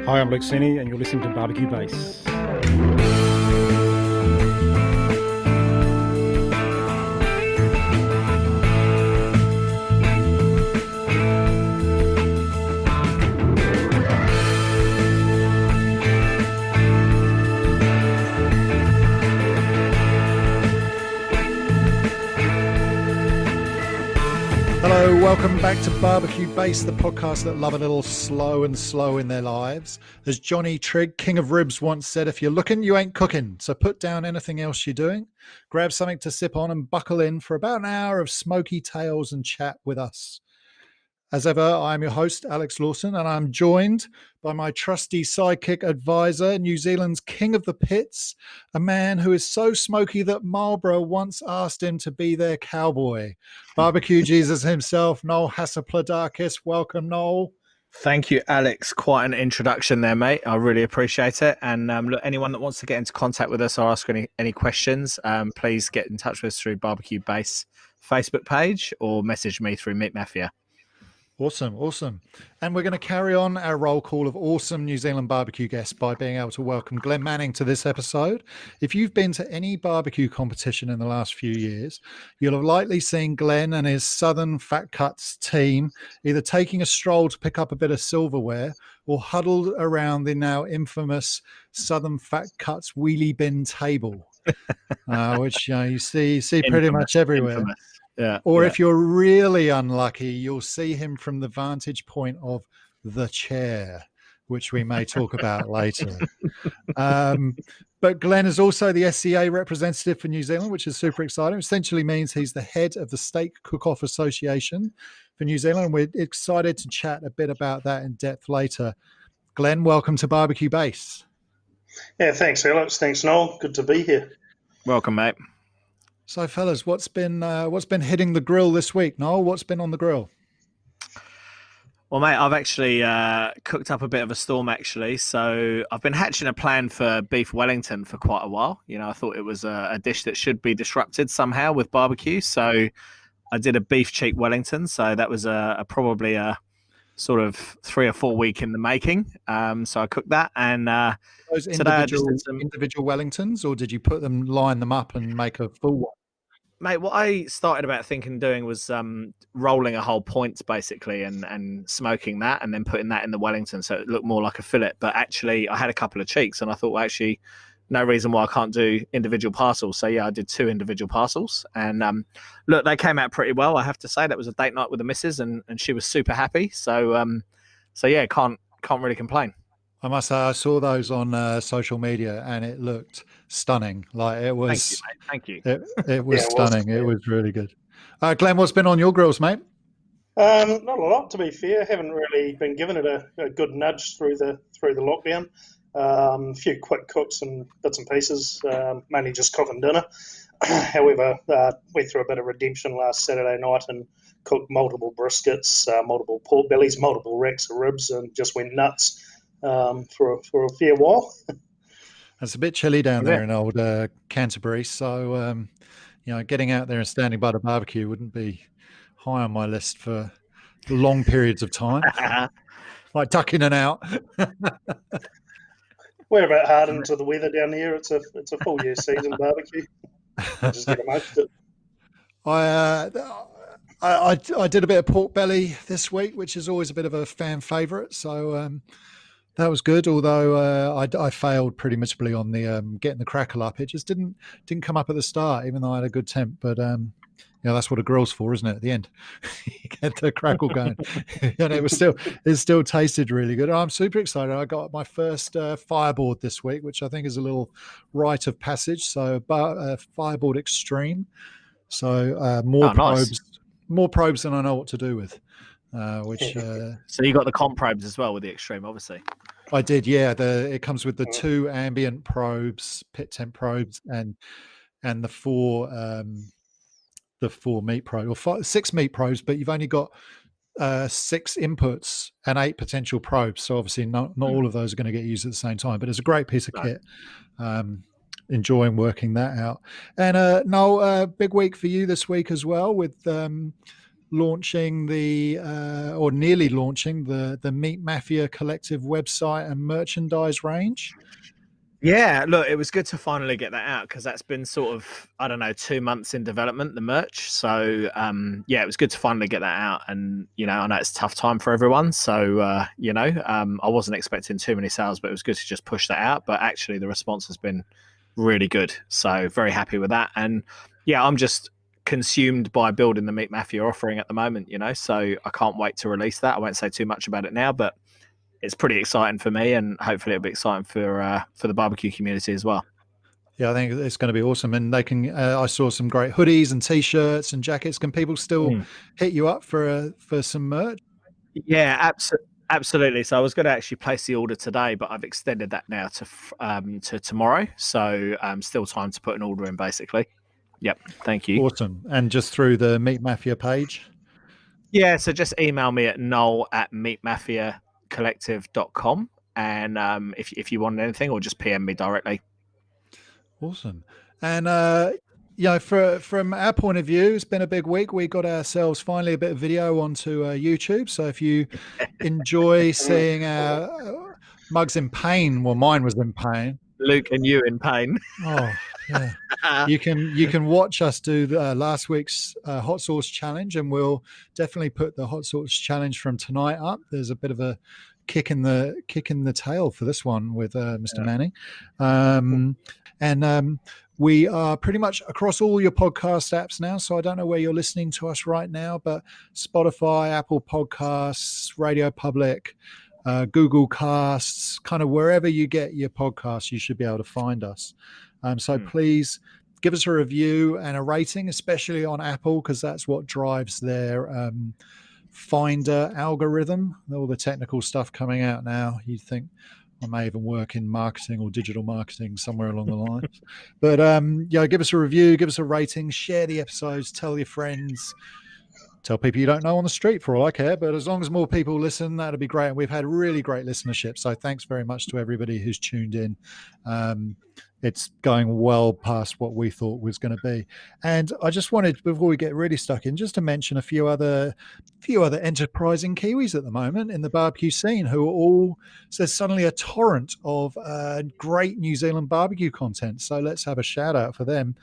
Hi, I'm Luke Sini, and you're listening to Barbecue Base. Hello, welcome back to Barbecue Base, the podcast that love a little slow in their lives. As Johnny Trigg, King of Ribs, once said, if you're looking, you ain't cooking. So put down anything else you're doing, grab something to sip on and buckle in for about an hour of smoky tales and chat with us. As ever, I'm your host, Alex Lawson, and I'm joined by my trusty sidekick advisor, New Zealand's King of the Pits, a man who is so smoky that Marlborough once asked him to be their cowboy. Barbecue Jesus himself, Noel Hassapladakis. Welcome, Noel. Thank you, Alex. Quite an introduction there, mate. I really appreciate it. And look, anyone that wants to get into contact with us or ask any questions, please get in touch with us through Barbecue Base Facebook page or message me through Meat Mafia. Awesome. And we're going to carry on our roll call of awesome New Zealand barbecue guests by being able to welcome Glenn Manning to this episode. If you've been to any barbecue competition in the last few years, you'll have likely seen Glenn and his Southern Fat Cuts team either taking a stroll to pick up a bit of silverware or huddled around the now infamous Southern Fat Cuts wheelie bin table, which you see pretty much everywhere. Infamous. Yeah. Or if you're really unlucky, you'll see him from the vantage point of the chair, which we may talk about later. But Glenn is also the SCA representative for New Zealand, which is super exciting. It essentially means he's the head of the Steak Cook-Off Association for New Zealand. We're excited to chat a bit about that in depth later. Glenn, welcome to Barbecue Base. Yeah, thanks, Alex. Thanks, Noel. Good to be here. Welcome, mate. So, fellas, what's been hitting the grill this week? Noel, what's been on the grill? Well, mate, I've actually cooked up a bit of a storm, actually. So I've been hatching a plan for beef Wellington for quite a while. You know, I thought it was a dish that should be disrupted somehow with barbecue. So I did a beef cheek Wellington. So that was probably a sort of 3 or 4 week in the making. So I cooked that, and those today I just did some individual Wellingtons, or did you line them up and make a full one? Mate, what I started about doing was rolling a whole point basically and smoking that and then putting that in the Wellington so it looked more like a fillet. But actually I had a couple of cheeks and I thought, well, actually no reason why I can't do individual parcels. So yeah, I did 2 individual parcels and look, they came out pretty well. I have to say that was a date night with the missus and she was super happy. So yeah, can't really complain. I must say, I saw those on social media, and it looked stunning. Like it was. Thank you. It was stunning. It was really good. Glenn, what's been on your grills, mate? Not a lot, to be fair. Haven't really been given it a good nudge through the lockdown. A few quick cooks and bits and pieces, mainly just cooking dinner. However, went through a bit of redemption last Saturday night and cooked multiple briskets, multiple pork bellies, multiple racks of ribs, and just went nuts. For a fair while. It's a bit chilly down there in old Canterbury, so getting out there and standing by the barbecue wouldn't be high on my list for long periods of time, like ducking in and out. We're about hardened to the weather down here. It's a full year season barbecue. Just get amongst it. I did a bit of pork belly this week, which is always a bit of a fan favourite. So that was good. Although I failed pretty miserably on the getting the crackle up. It just didn't come up at the start, even though I had a good temp. But that's what a grill's for, isn't it? At the end, you get the crackle going, and it still tasted really good. I'm super excited. I got my first fireboard this week, which I think is a little rite of passage. So, fireboard extreme. So more probes. Nice. More probes than I know what to do with. So you got the comp probes as well with the extreme, obviously. I did, yeah. It comes with the 2 ambient probes, pit temp probes, and the 4 meat probes, or 6 meat probes, but you've only got 6 inputs and 8 potential probes. So obviously not all of those are going to get used at the same time. But it's a great piece of kit. Enjoying working that out. And Noel, big week for you this week as well with launching or nearly launching the Meat Mafia Collective website and merchandise range. Yeah, look, it was good to finally get that out because that's been sort of, I don't know, 2 months in development, the merch. So, yeah, it was good to finally get that out. And, I know it's a tough time for everyone. So, I wasn't expecting too many sales, but it was good to just push that out. But actually, the response has been really good. So, very happy with that. And, yeah, I'm just consumed by building the Meat Mafia offering at the moment, so I can't wait to release that. I won't say too much about it now, but it's pretty exciting for me, and hopefully it'll be exciting for the barbecue community as well. Yeah, I think it's going to be awesome, and they can. I saw some great hoodies and T-shirts and jackets. Can people still hit you up for some merch? Yeah, absolutely. So I was going to actually place the order today, but I've extended that now to tomorrow. So still time to put an order in, basically. Yep. Thank you. Awesome. And just through the Meat Mafia page. Yeah, so just email me at noel@meatmafiacollective.com, and if you want anything, or just PM me directly. Awesome. And from our point of view, it's been a big week. We got ourselves finally a bit of video onto YouTube. So if you enjoy seeing our mugs in pain, well, mine was in pain. Luke and you in pain. Oh yeah. You can watch us do last week's hot sauce challenge, and we'll definitely put the hot sauce challenge from tonight up. There's a bit of a kick in the tail for this one with Mr. Manning, and we are pretty much across all your podcast apps now. So I don't know where you're listening to us right now, but Spotify, Apple Podcasts, Radio Public, Google Casts, kind of wherever you get your podcasts, you should be able to find us. So please give us a review and a rating, especially on Apple, because that's what drives their Finder algorithm. All the technical stuff coming out now. You'd think I may even work in marketing or digital marketing somewhere along the lines. But give us a review, give us a rating, share the episodes, tell your friends. Tell people you don't know on the street for all I care, but as long as more people listen, that'd be great. And we've had really great listenership. So thanks very much to everybody who's tuned in. It's going well past what we thought was going to be. And I just wanted, before we get really stuck in, just to mention a few other enterprising Kiwis at the moment in the barbecue scene who are all, so there's suddenly a torrent of great New Zealand barbecue content. So let's have a shout out for them.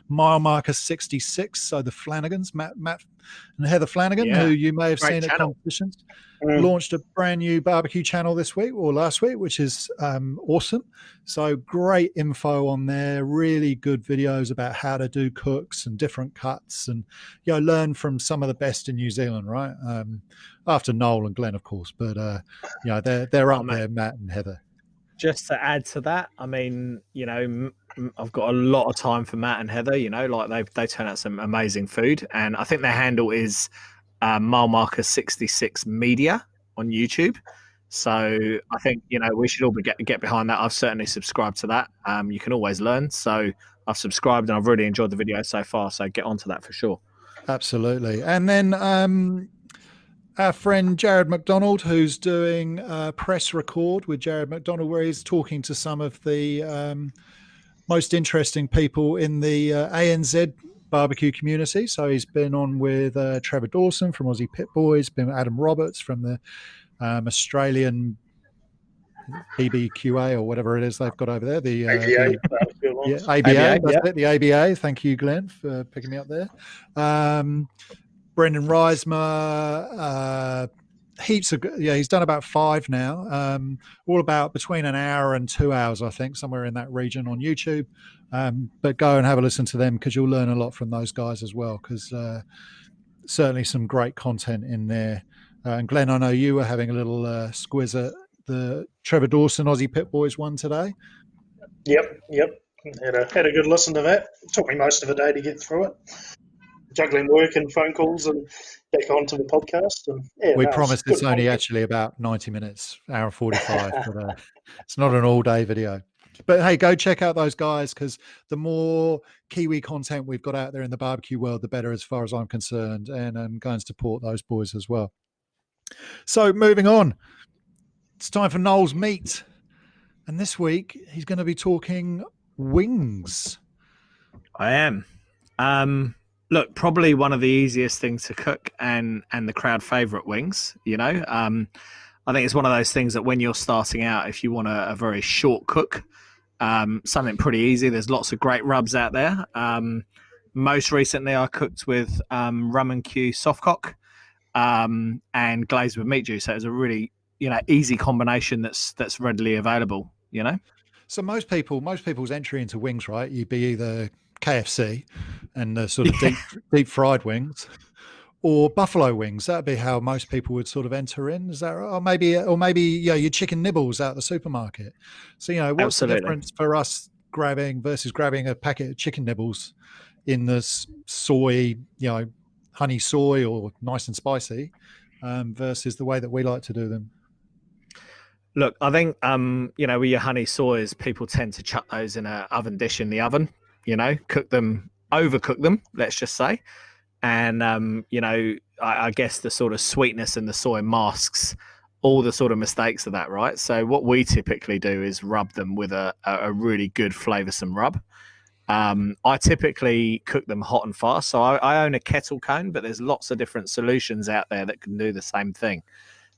Mile Marker 66, so the Flanagans, Matt and Heather Flanagan, who you may have seen at competitions, launched a brand new barbecue channel this week or last week, which is awesome. So great info on there, really good videos about how to do cooks and different cuts, and learn from some of the best in New Zealand, right? After Noel and Glenn, of course, but they're up there, Matt and Heather. Just to add to that, I mean, I've got a lot of time for Matt and Heather. They turn out some amazing food, and I think their handle is mile marker 66 media on YouTube. So I think we should all get behind that. I've certainly subscribed to that. You can always learn, so I've subscribed and I've really enjoyed the video so far. So get onto that for sure. Absolutely, and then our friend Jared McDonald, who's doing a press record with Jared McDonald, where he's talking to some of the most interesting people in the ANZ barbecue community. So he's been on with Trevor Dawson from Aussie Pit Boys, been with Adam Roberts from the Australian BBQA or whatever it is they've got over there. The ABA. That's it, the ABA. Thank you, Glenn, for picking me up there. Brendan Reismer, heaps of, he's done about 5 now, all about between an hour and 2 hours, I think, somewhere in that region on YouTube. But go and have a listen to them, because you'll learn a lot from those guys as well, because certainly some great content in there. And Glenn, I know you were having a little squiz at the Trevor Dawson Aussie Pit Boys one today. Yep. Had a good listen to that. It took me most of the day to get through it, juggling work and phone calls and back onto the podcast. And we promised it's only actually about 90 minutes, hour and 45, but it's not an all-day video. But hey, go check out those guys, because the more Kiwi content we've got out there in the barbecue world, the better, as far as I'm concerned, and I'm going to support those boys as well. So moving on, it's time for Noel's Meat, and this week he's going to be talking wings. I am. Look, probably one of the easiest things to cook and the crowd favorite wings, I think it's one of those things that when you're starting out, if you want a very short cook, something pretty easy, there's lots of great rubs out there. Most recently, I cooked with rum and Q softcock and glazed with meat juice. So it's a really easy combination that's readily available. So most people's entry into wings, right? You'd be either KFC and the sort of deep fried wings, or buffalo wings. That'd be how most people would sort of enter in. Is that right? Or maybe your chicken nibbles out the supermarket. So what's Absolutely. the difference for us grabbing a packet of chicken nibbles in this soy, honey soy or nice and spicy, versus the way that we like to do them? Look, I think with your honey soys, people tend to chuck those in an oven dish in the oven. Overcook them. Let's just say. And I guess the sort of sweetness in the soy masks all the sort of mistakes of that, right? So what we typically do is rub them with a really good flavoursome rub. I typically cook them hot and fast. So I own a kettle cone, but there's lots of different solutions out there that can do the same thing.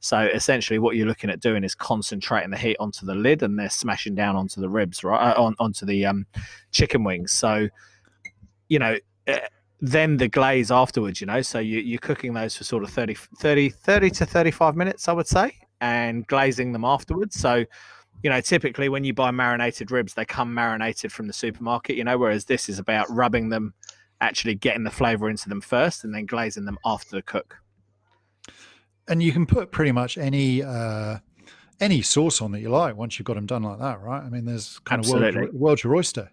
So essentially what you're looking at doing is concentrating the heat onto the lid, and they're smashing down onto the ribs, right? Onto the chicken wings. So, then the glaze afterwards, so you're cooking those for sort of 30 to 35 minutes, I would say, and glazing them afterwards. So, typically when you buy marinated ribs, they come marinated from the supermarket, whereas this is about rubbing them, actually getting the flavour into them first and then glazing them after the cook. And you can put pretty much any sauce on that you like once you've got them done like that, right? I mean, there's kind Absolutely. of world's your oyster.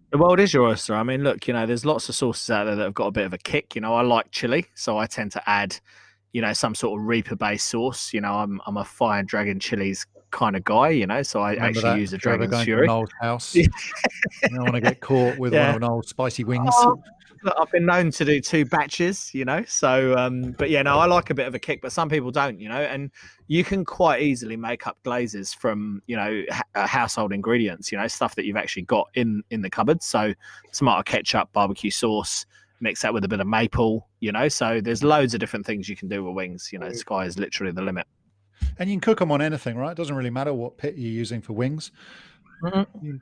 The world is your oyster. I mean, look, there's lots of sauces out there that have got a bit of a kick. I like chili, so I tend to add, some sort of Reaper-based sauce. I'm a Fire Dragon chilies kind of guy, so I actually use a Dragon's Fury. An old house. You don't want to get caught with one of an old spicy wings. Look, I've been known to do 2 batches, so, but yeah, no, I like a bit of a kick, but some people don't, and you can quite easily make up glazes from, household ingredients, stuff that you've actually got in the cupboard. So tomato ketchup, barbecue sauce, mix that with a bit of maple, so there's loads of different things you can do with wings. Sky is literally the limit. And you can cook them on anything, right? It doesn't really matter what pit you're using for wings. Mm-hmm.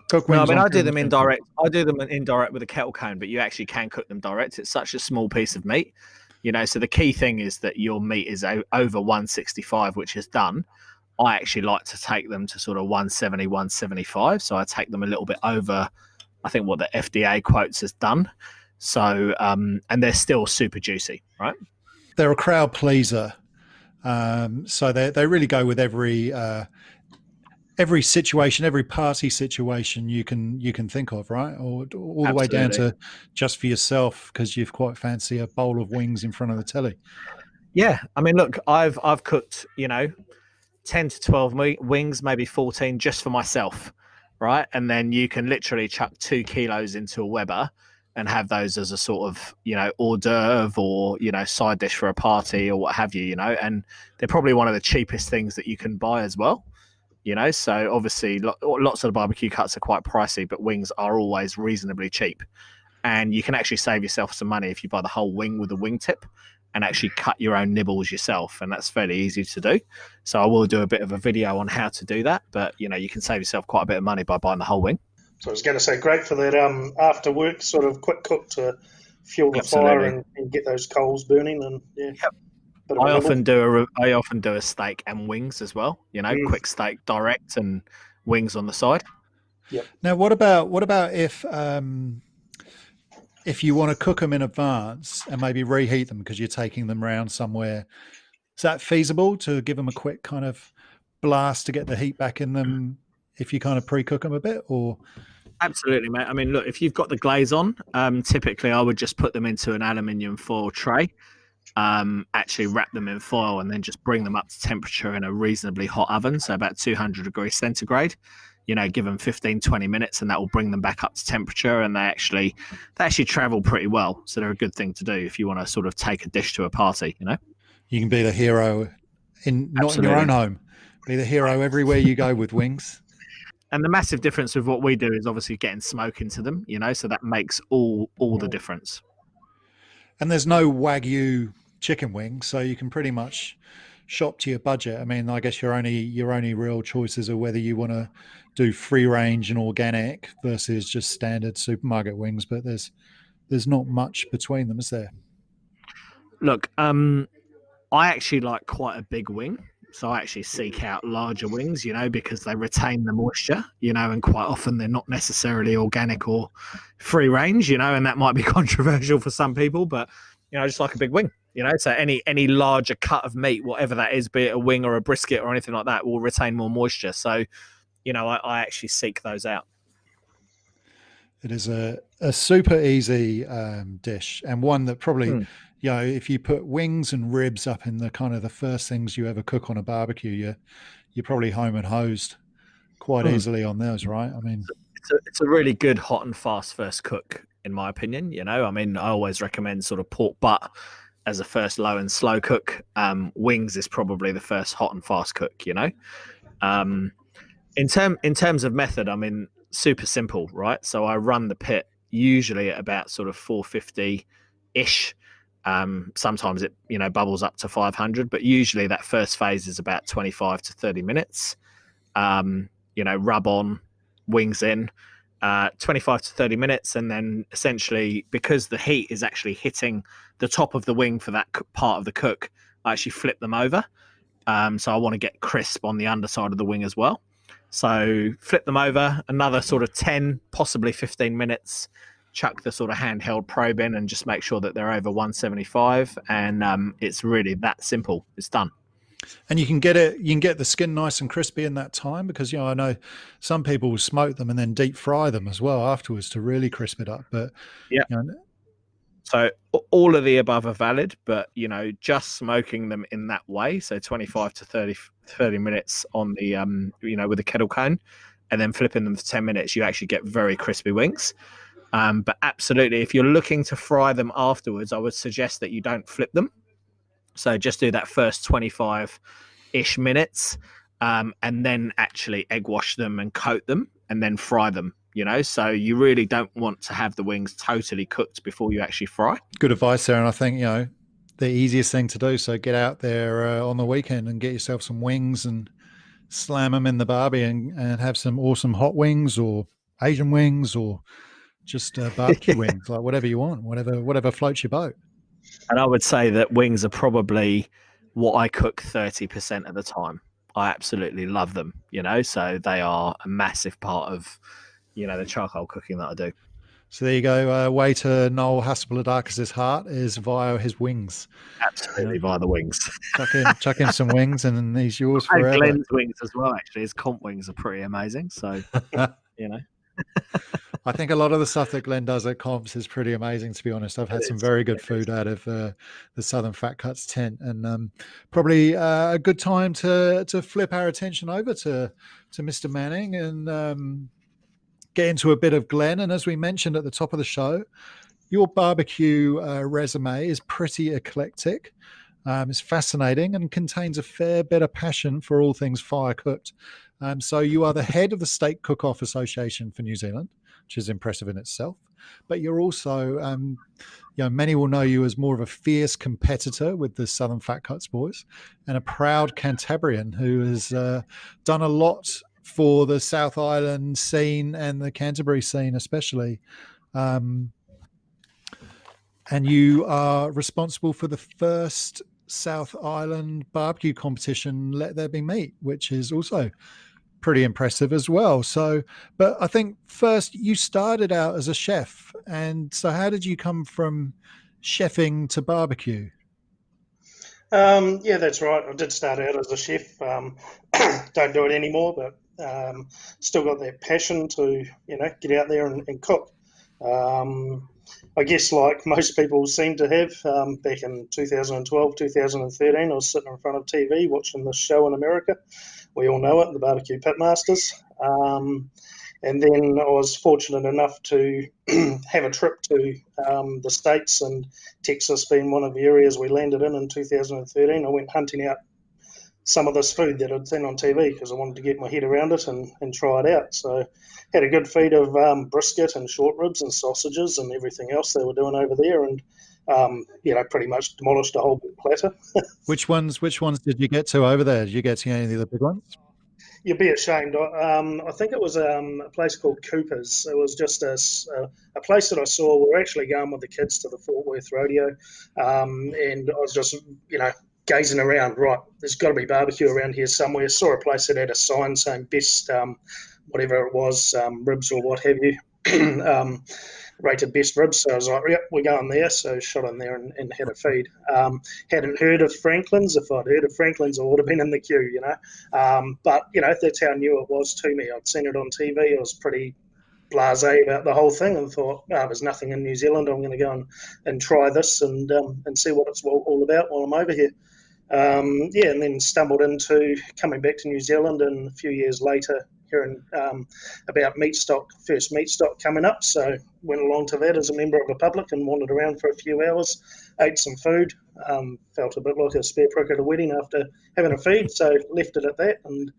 Cook wings. I do them indirect. I do them indirect with a kettle cone, but you actually can cook them direct. It's such a small piece of meat, so the key thing is that your meat is over 165, which is done. I actually like to take them to sort of 170, 175. So I take them a little bit over, I think, what the FDA quotes as done. So, and they're still super juicy, right? They're a crowd pleaser. So they really go with every situation, every party situation you can think of, right? Or all the way down to just for yourself because you've quite fancy a bowl of wings in front of the telly. Yeah, I mean, look, I've cooked 10 to 12 wings, maybe 14, just for myself, right? And then you can literally chuck 2 kilos into a Weber and have those as a sort of hors d'oeuvre or side dish for a party or what have you, and they're probably one of the cheapest things that you can buy as well. So obviously lots of the barbecue cuts are quite pricey, but wings are always reasonably cheap. And you can actually save yourself some money if you buy the whole wing with a wingtip and actually cut your own nibbles yourself. And that's fairly easy to do. So I will do a bit of a video on how to do that. But, you can save yourself quite a bit of money by buying the whole wing. So I was going to say, great for that after work sort of quick cook to fuel the fire and get those coals burning. And yeah. Yep. I often do a steak and wings as well. Quick steak direct and wings on the side. Yep. Now, what about if you want to cook them in advance and maybe reheat them because you're taking them around somewhere? Is that feasible to give them a quick kind of blast to get the heat back in them if you kind of pre-cook them a bit? Or absolutely, mate. I mean, look, if you've got the glaze on, typically I would just put them into an aluminium foil tray. Actually wrap them in foil and then just bring them up to temperature in a reasonably hot oven, so about 200 degrees centigrade. Give them 15-20 minutes and that will bring them back up to temperature, and they actually travel pretty well, so they're a good thing to do if you want to sort of take a dish to a party. You can be the hero not in your own home, be the hero everywhere you go with wings. And the massive difference with what we do is obviously getting smoke into them, so that makes all the difference. And there's no Wagyu chicken wings, so you can pretty much shop to your budget. I mean, I guess your only real choices are whether you want to do free range and organic versus just standard supermarket wings, but there's not much between them, is there? Look, I actually like quite a big wing. So I actually seek out larger wings, because they retain the moisture, and quite often they're not necessarily organic or free range, and that might be controversial for some people, but I just like a big wing, so any larger cut of meat, whatever that is, be it a wing or a brisket or anything like that, will retain more moisture. So, I actually seek those out. It is a super easy dish, and one that probably, if you put wings and ribs up in the kind of the first things you ever cook on a barbecue, you're probably home and hosed quite easily on those, right? I mean, it's a really good hot and fast first cook, in my opinion. I mean, I always recommend sort of pork butt as a first low and slow cook. Wings is probably the first hot and fast cook. In terms of method, I mean, super simple, right? So I run the pit usually at about sort of 450 ish. Sometimes it bubbles up to 500, but usually that first phase is about 25 to 30 minutes. Rub on, wings in, 25 to 30 minutes, and then essentially, because the heat is actually hitting the top of the wing for that part of the cook, I actually flip them over. So I want to get crisp on the underside of the wing as well. So flip them over, another sort of 10, possibly 15 minutes, chuck the sort of handheld probe in and just make sure that they're over 175. And it's really that simple. It's done. And you can get the skin nice and crispy in that time, because I know some people will smoke them and then deep fry them as well afterwards to really crisp it up. But yeah. So all of the above are valid, but just smoking them in that way, so 25 to 30 minutes on the with a kettle cone, and then flipping them for 10 minutes, you actually get very crispy wings. But absolutely, if you're looking to fry them afterwards, I would suggest that you don't flip them. So just do that first 25-ish minutes, and then actually egg wash them and coat them and then fry them. So you really don't want to have the wings totally cooked before you actually fry. Good advice there. And I think, the easiest thing to do. So get out there on the weekend and get yourself some wings and slam them in the barbie and have some awesome hot wings or Asian wings or just barbecue wings, like whatever you want, whatever floats your boat. And I would say that wings are probably what I cook 30% of the time. I absolutely love them, so they are a massive part of the charcoal cooking that I do. So there you go. Way to Noel Hasbuladakis' heart is via his wings. Absolutely, via the wings. Chuck in some wings, and he's yours forever. And Glenn's wings as well. Actually, his comp wings are pretty amazing. So I think a lot of the stuff that Glenn does at comps is pretty amazing, to be honest. I've had some very good food out of the Southern Fat Cuts tent, and probably a good time to flip our attention over to Mr. Manning and get into a bit of Glenn. And as we mentioned at the top of the show, your barbecue resume is pretty eclectic. It's fascinating and contains a fair bit of passion for all things fire cooked. So you are the head of the Steak Cook-Off Association for New Zealand, which is impressive in itself. But you're also, many will know you as more of a fierce competitor with the Southern Fat Cuts boys, and a proud Cantabrian who has done a lot for the South Island scene and the Canterbury scene especially. And you are responsible for the first South Island barbecue competition, Let There Be Meat, which is also pretty impressive as well. So, but I think first you started out as a chef. And so how did you come from chefing to barbecue? Yeah, that's right. I did start out as a chef. Don't do it anymore, but still got that passion to, get out there and cook. I guess like most people seem to have, back in 2012, 2013, I was sitting in front of TV watching this show in America. We all know it, the Barbecue Pitmasters. And then I was fortunate enough to have a trip to the States, and Texas being one of the areas we landed in 2013. I went hunting out some of this food that I'd seen on TV because I wanted to get my head around it and try it out. So had a good feed of brisket and short ribs and sausages and everything else they were doing over there, and pretty much demolished a whole big platter. Which ones did you get to over there? Did you get to any of the big ones? You'd be ashamed. I think it was a place called Cooper's. It was just a place that I saw. We were actually going with the kids to the Fort Worth rodeo, and I was just, gazing around. Right, there's got to be barbecue around here somewhere. Saw a place that had a sign saying best, whatever it was, ribs or what have you. Rated best ribs. So I was like, yep, we're going there. So shot in there and had a feed. Hadn't heard of Franklin's. If I'd heard of Franklin's, I would have been in the queue, But, that's how new it was to me. I'd seen it on TV. I was pretty blasé about the whole thing and thought, there's nothing in New Zealand. I'm going to go and try this and see what it's all about while I'm over here. And then stumbled into coming back to New Zealand, and a few years later hearing about first meat stock coming up. So went along to that as a member of the public and wandered around for a few hours, ate some food, felt a bit like a spare prick at a wedding after having a feed, so left it at that. And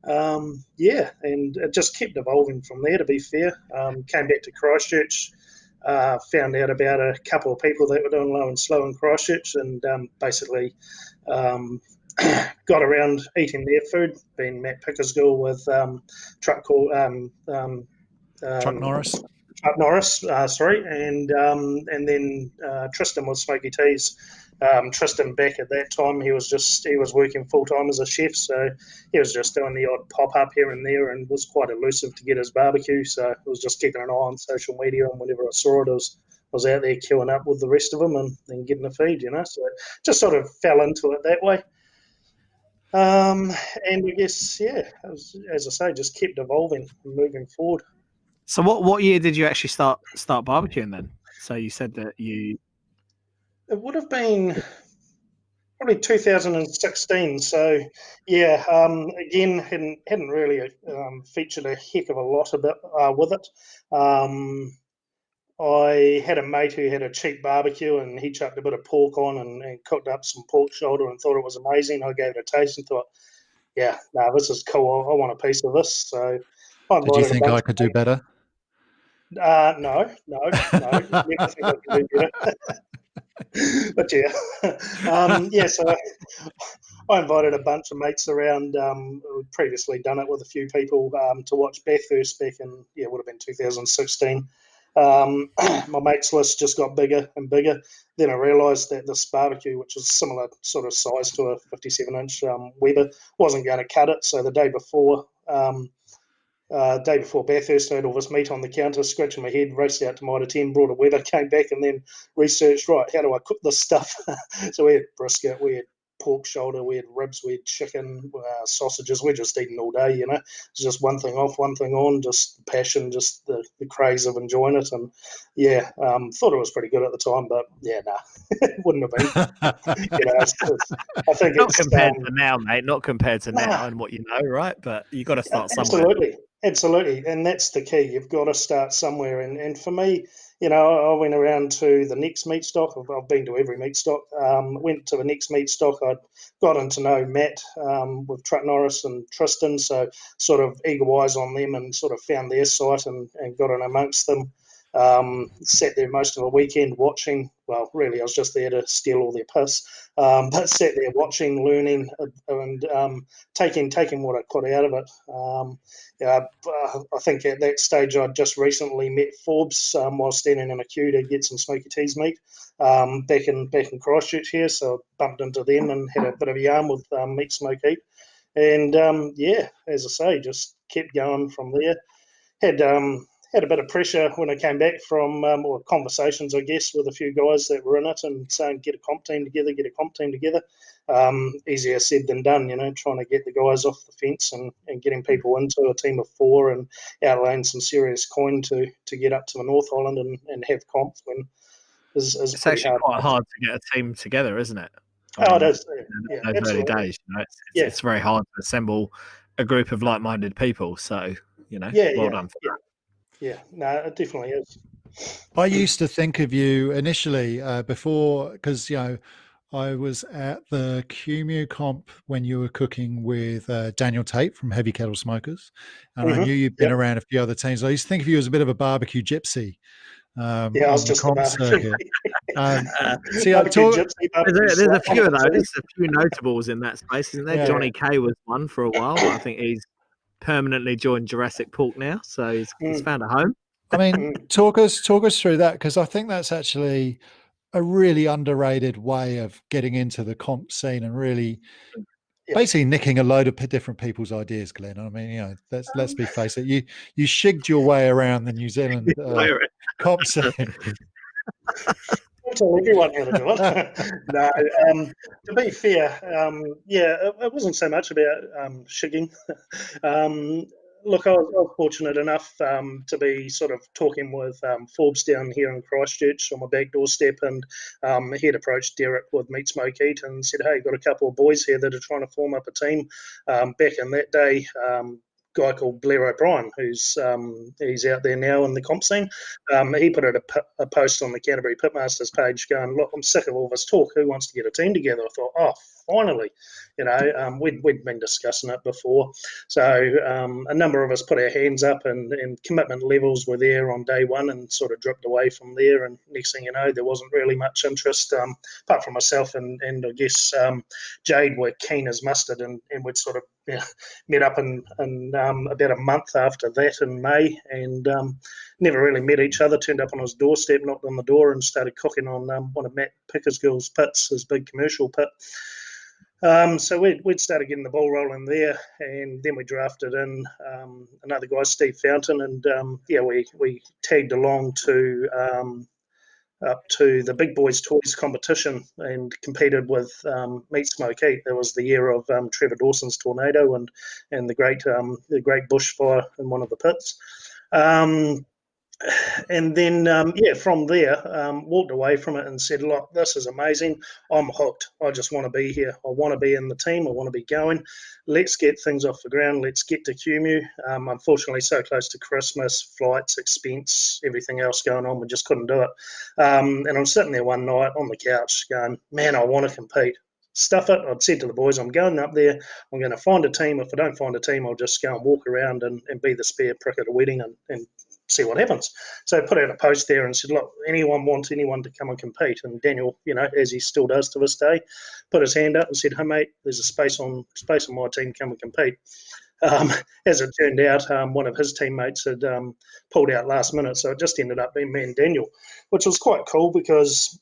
and it just kept evolving from there, to be fair. Came back to Christchurch, found out about a couple of people that were doing low and slow in Christchurch, and basically got around eating their food. Been Matt Pickersgill with Truck Norris. Truck Norris, and then Tristan with Smoky Teas. Tristan back at that time, he was working full time as a chef, so he was just doing the odd pop up here and there, and was quite elusive to get his barbecue. So I was just keeping an eye on social media, and whenever I saw it, I was out there queuing up with the rest of them and getting a feed, So just sort of fell into it that way. And I guess, as I say, just kept evolving and moving forward. So what year did you actually start barbecuing then? So you said that you... It would have been probably 2016. So, again, hadn't really featured a heck of a lot with it. I had a mate who had a cheap barbecue, and he chucked a bit of pork on and cooked up some pork shoulder and thought it was amazing. I gave it a taste and thought, this is cool. I want a piece of this. So did you think I could do better? No. Never think I can do better. But so I invited a bunch of mates around. We'd previously done it with a few people to watch Bathurst back in, it would have been 2016. My mates list just got bigger and bigger. Then I realised that this barbecue, which was similar sort of size to a 57-inch Weber, wasn't going to cut it. So the day before Bathurst, I had all this meat on the counter, scratching my head, raced out to Mitre 10, brought a Weber, came back and then researched, right, how do I cook this stuff? So we had brisket, we had pork shoulder, we had ribs, we had chicken, sausages. We're just eating all day, It's just one thing off, one thing on, just passion, just the craze of enjoying it. And thought it was pretty good at the time, but it wouldn't have been. I think not compared to now, mate. Not compared to now and what you know, right? But you got to start somewhere. Absolutely, and that's the key. You've got to start somewhere. And for me, I went around to the next meat stock. I've been to every meat stock. Went to the next meat stock. I'd gotten to know Matt with Truck Norris and Tristan, so sort of eagle eyes on them and sort of found their site and got in amongst them. Sat there most of the weekend watching. Well, really, I was just there to steal all their piss. But sat there watching, learning, and taking what I could out of it. I think at that stage I'd just recently met Forbes while standing in a queue to get some Smoky Teas meat back in Christchurch here. So I bumped into them and had a bit of a yarn with Meat Smoke Eat. And as I say, just kept going from there. Had a bit of pressure when I came back from or conversations, I guess, with a few guys that were in it and saying, get a comp team together. Easier said than done, trying to get the guys off the fence and getting people into a team of 4 and outlaying some serious coin to get up to the North Island and have comp when is it's actually quite hard to get a team together, isn't it? It is. Those early days, it's very hard to assemble a group of like-minded people. So, well done for that. Yeah, no, it definitely is. I used to think of you initially before, because, I was at the QMU comp when you were cooking with Daniel Tate from Heavy Kettle Smokers, and I knew you'd been around a few other teams. I used to think of you as a bit of a barbecue gypsy. Yeah, I was on the just comp about. circuit. See, I Barbecue talk. gypsy, barbecue There's a slap, few one of the those. two. There's a few notables in that space, isn't there? Yeah. Johnny K was one for a while, but I think he's permanently joined Jurassic Pork now, so he's found a home. I mean, talk us through that, because I think that's actually a really underrated way of getting into the comp scene and really basically nicking a load of different people's ideas, Glenn. I mean, let's be face it. You shigged your way around the New Zealand comp scene. Don't tell everyone how to do it. No, to be fair, it wasn't so much about shigging. Look, I was fortunate enough to be sort of talking with Forbes down here in Christchurch on my back doorstep, and he had approached Derek with Meat Smoke Eat and said, "Hey, got a couple of boys here that are trying to form up a team." Back in that day, guy called Blair O'Brien, who's he's out there now in the comp scene. He put out a post on the Canterbury Pitmasters page going, "Look, I'm sick of all this talk. Who wants to get a team together?" I thought, oh, finally. We'd been discussing it before. So a number of us put our hands up, and commitment levels were there on day one and sort of dripped away from there. And next thing you know, there wasn't really much interest, apart from myself and I guess Jade were keen as mustard, and we'd sort of met up in about a month after that in May, and never really met each other. Turned up on his doorstep, knocked on the door, and started cooking on one of Matt Pickersgill's pits, his big commercial pit. So we'd started getting the ball rolling there, and then we drafted in another guy, Steve Fountain, and we tagged along to up to the Big Boys Toys competition and competed with Meat Smoke Eat. That was the year of Trevor Dawson's tornado and the great bushfire in one of the pits. And then, from there, walked away from it and said, look, this is amazing. I'm hooked. I just want to be here. I want to be in the team. I want to be going. Let's get things off the ground. Let's get to QMU. Unfortunately, so close to Christmas, flights, expense, everything else going on, we just couldn't do it. And I'm sitting there one night on the couch going, man, I want to compete. Stuff it. I'd said to the boys, I'm going up there. I'm going to find a team. If I don't find a team, I'll just go and walk around and be the spare prick at a wedding and see what happens. So I put out a post there and said, look, anyone wants anyone to come and compete? And Daniel, as he still does to this day, put his hand up and said, hey, mate, there's a space on my team, come and compete. As it turned out, one of his teammates had pulled out last minute, so it just ended up being me and Daniel, which was quite cool because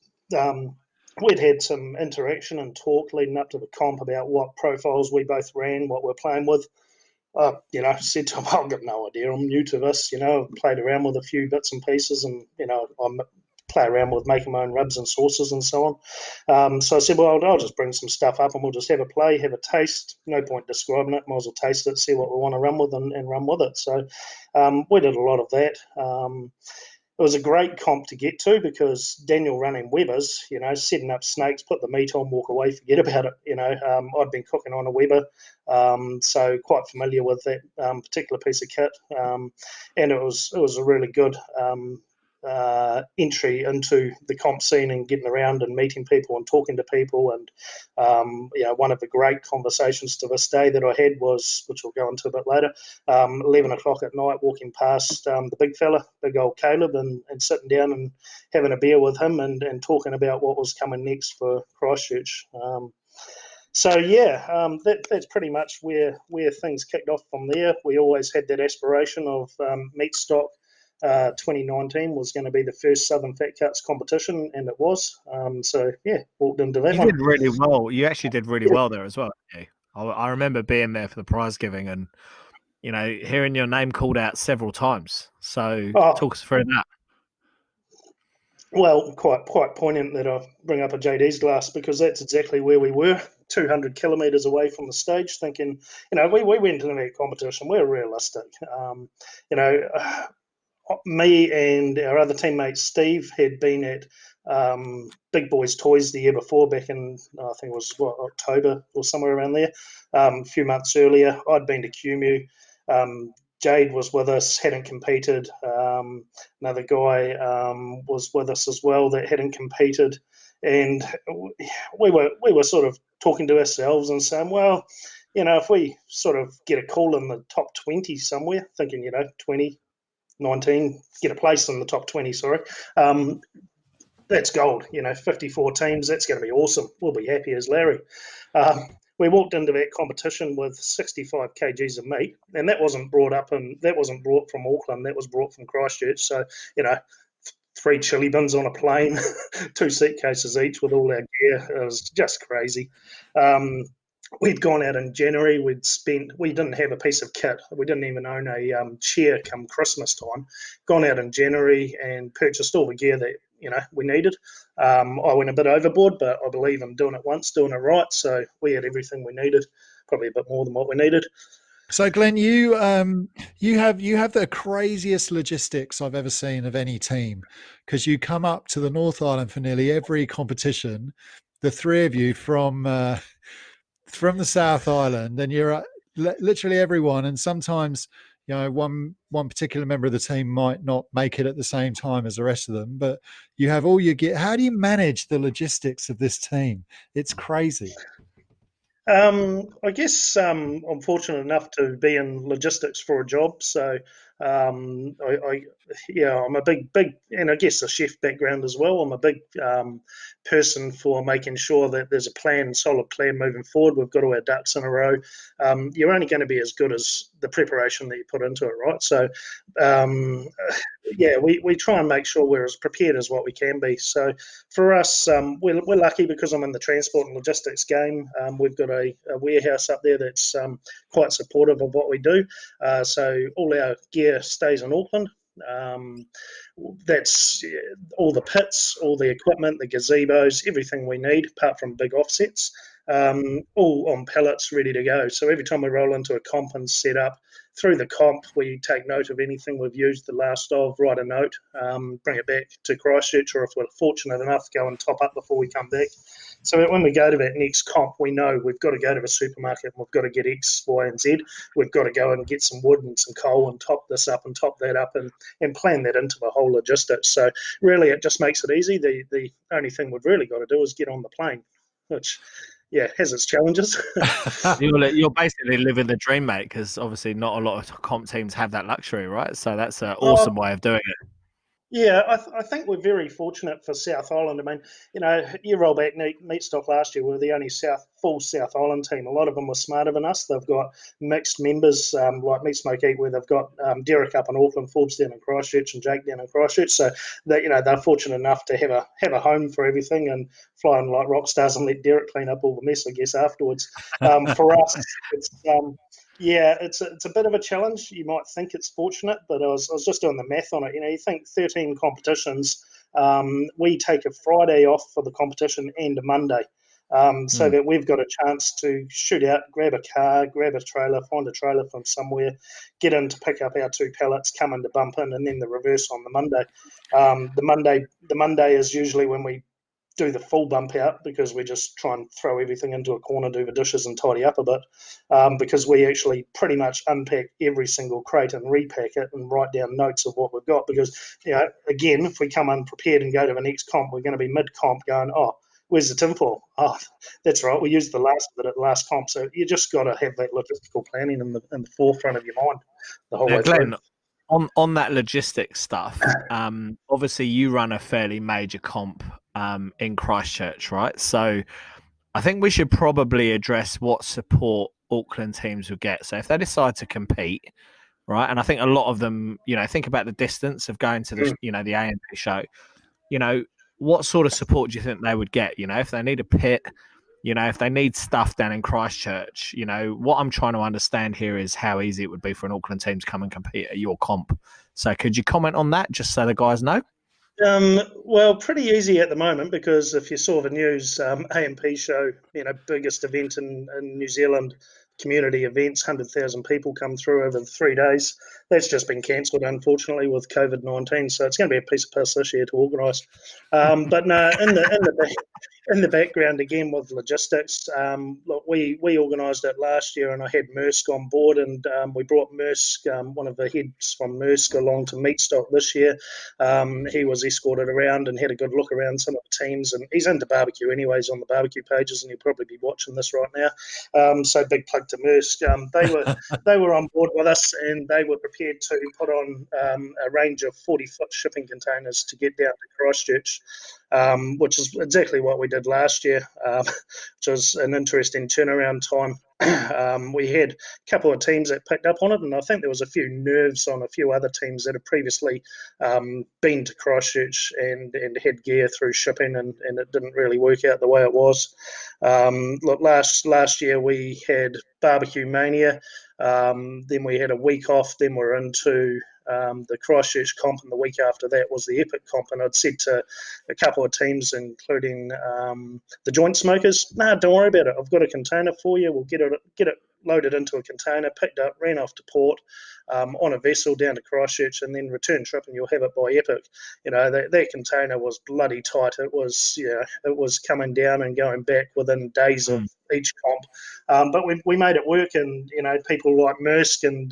we'd had some interaction and talk leading up to the comp about what profiles we both ran, what we're playing with. Said to him, I've got no idea. I'm new to this, I've played around with a few bits and pieces, and, I play around with making my own rubs and sauces and so on. So I said, well, I'll just bring some stuff up and we'll just have a play, have a taste. No point describing it. Might as well taste it, see what we want to run with and run with it. So we did a lot of that. It was a great comp to get to because Daniel running Weber's, setting up snakes, put the meat on, walk away, forget about it. I'd been cooking on a Weber, so quite familiar with that particular piece of kit, and it was a really good entry into the comp scene and getting around and meeting people and talking to people. And one of the great conversations to this day that I had was, which we'll go into a bit later, 11 o'clock at night, walking past the big fella, big old Caleb, and sitting down and having a beer with him and talking about what was coming next for Christchurch. That's pretty much where things kicked off from there. We always had that aspiration of meat stock. 2019 was going to be the first Southern Fat Cuts competition, and it was. Walked into that. You did really well. You actually did really well there as well. I remember being there for the prize giving and, hearing your name called out several times. So talk us through that. Well, quite poignant that I bring up a JD's glass because that's exactly where we were, 200 kilometres away from the stage, thinking, we went into that competition, we're realistic. Me and our other teammate Steve had been at Big Boys Toys the year before, back in I think it was October or somewhere around there. A few months earlier, I'd been to QMU. Jade was with us, hadn't competed. Another guy was with us as well that hadn't competed, and we were sort of talking to ourselves and saying, well, if we sort of get a call in the top 20 somewhere, thinking 20. 19, get a place in the top 20, sorry. That's gold, 54 teams, that's going to be awesome. We'll be happy as Larry. We walked into that competition with 65 kgs of meat, and that wasn't brought from Auckland, that was brought from Christchurch. So, 3 chili bins on a plane, 2 suitcases each with all our gear. It was just crazy. We'd gone out in January. We didn't have a piece of kit. We didn't even own a chair come Christmas time. Gone out in January and purchased all the gear that we needed. I went a bit overboard, but I believe in doing it once, doing it right. So we had everything we needed, probably a bit more than what we needed. So Glenn, you have the craziest logistics I've ever seen of any team, because you come up to the North Island for nearly every competition. The three of you from the South Island, and you're at literally everyone. And sometimes, one particular member of the team might not make it at the same time as the rest of them, but you have all your gear. How do you manage the logistics of this team? It's crazy. I guess I'm fortunate enough to be in logistics for a job. So I'm a big, and I guess a chef background as well. I'm a big person for making sure that there's a solid plan moving forward. We've got all our ducks in a row. You're only going to be as good as the preparation that you put into it, right? So we try and make sure we're as prepared as what we can be. So for us, we're lucky because I'm in the transport and logistics game. We've got a warehouse up there that's quite supportive of what we do. So all our gear stays in Auckland. That's all the pits, all the equipment, the gazebos, everything we need, apart from big offsets, all on pallets ready to go. So every time we roll into a comp and set up, through the comp, we take note of anything we've used the last of, write a note, bring it back to Christchurch, or if we're fortunate enough, go and top up before we come back. So when we go to that next comp, we know we've got to go to the supermarket and we've got to get X, Y, and Z. We've got to go and get some wood and some coal and top this up and top that up and plan that into the whole logistics. So really, it just makes it easy. The only thing we've really got to do is get on the plane, which has its challenges. You're basically living the dream, mate, because obviously not a lot of comp teams have that luxury, right? So that's an awesome way of doing it. Yeah, I think we're very fortunate for South Island. I mean, you roll back Meat Stock last year, we were the only full South Island team. A lot of them were smarter than us. They've got mixed members like Meat Smoke Eat, where they've got Derek up in Auckland, Forbes down in Christchurch, and Jake down in Christchurch. So they're fortunate enough to have a home for everything and fly in like rock stars and let Derek clean up all the mess, I guess, afterwards. For us, it's a bit of a challenge. You might think it's fortunate, but I was just doing the math on it. You think 13 competitions, we take a Friday off for the competition and a Monday, so that we've got a chance to shoot out, grab a car, grab a trailer, find a trailer from somewhere, get in to pick up our 2 pallets, come in to bump in, and then the reverse on the Monday. The Monday is usually when we do the full bump out, because we just try and throw everything into a corner, do the dishes and tidy up a bit, because we actually pretty much unpack every single crate and repack it and write down notes of what we've got, because again, if we come unprepared and go to the next comp, we're going to be mid-comp going, where's the tinfoil? Oh, that's right, we used the last bit at the last comp. So you just got to have that logistical planning in the forefront of your mind the whole way Glenn, through. On that logistics stuff, obviously you run a fairly major comp in Christchurch, right? So I think we should probably address what support Auckland teams would get. So if they decide to compete, right, and I think a lot of them, think about the distance of going to the, the AMP show, what sort of support do you think they would get? If they need a pit, if they need stuff down in Christchurch, what I'm trying to understand here is how easy it would be for an Auckland team to come and compete at your comp. So could you comment on that, just so the guys know? Well, pretty easy at the moment, because if you saw the news, AMP show, biggest event in New Zealand, community events, 100,000 people come through over 3 days. That's just been cancelled, unfortunately, with COVID-19. So it's going to be a piece of piss this year to organise. But no, in the in the background again with logistics. Look, we organised it last year, and I had Maersk on board, and we brought Maersk, one of the heads from Maersk, along to Meatstock this year. He was escorted around and had a good look around some of the teams, and he's into barbecue anyways on the barbecue pages, and he'll probably be watching this right now. So big plug to Maersk. They were on board with us, and they were prepared to put on a range of 40-foot shipping containers to get down to Christchurch, which is exactly what we did last year, which was an interesting turnaround time. We had a couple of teams that picked up on it, and I think there was a few nerves on a few other teams that had previously been to Christchurch and had gear through shipping, and it didn't really work out the way it was. Look, last year we had Barbecue Mania, then we had a week off, then we're into the Christchurch comp, and the week after that was the Epic comp. And I'd said to a couple of teams, including the Joint Smokers, "Nah, don't worry about it. I've got a container for you. We'll get it loaded into a container, picked up, ran off to port on a vessel down to Christchurch, and then return trip, and you'll have it by Epic." That container was bloody tight. It was coming down and going back within days of each comp. But we made it work, and people like Maersk and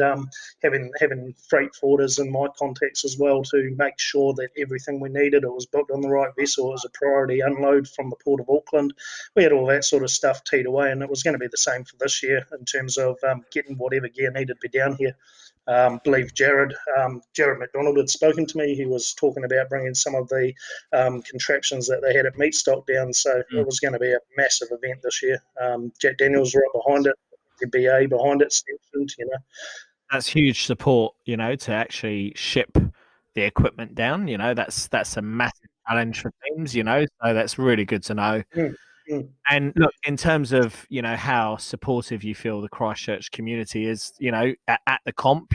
having freight forwarders and my contacts as well to make sure that everything we needed, it was booked on the right vessel, it was a priority unload from the Port of Auckland. We had all that sort of stuff teed away, and it was going to be the same for this year in terms of getting whatever gear needed to be down here. Believe Jared McDonald had spoken to me. He was talking about bringing some of the contraptions that they had at Meatstock down, so it was going to be a massive event this year. Jack Daniels right behind it, the BA behind it, That's huge support, to actually ship the equipment down. That's a massive challenge for teams, so that's really good to know. And look, in terms of how supportive you feel the Christchurch community is, at the comp,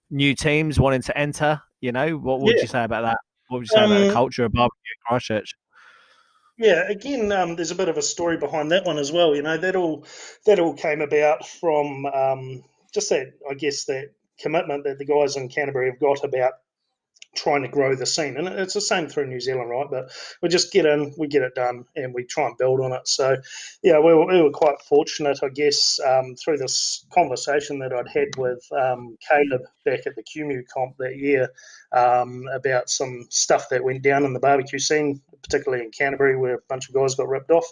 new teams wanting to enter, what would you say about that? What would you say about the culture of barbecue at Christchurch? Yeah, again, there's a bit of a story behind that one as well. That all came about from just that, I guess, that commitment that the guys in Canterbury have got about trying to grow the scene, and it's the same through New Zealand, right? But we just get in, we get it done, and we try and build on it. So, yeah, we were quite fortunate, I guess, through this conversation that I'd had with Caleb back at the QMU comp that year about some stuff that went down in the barbecue scene, particularly in Canterbury, where a bunch of guys got ripped off.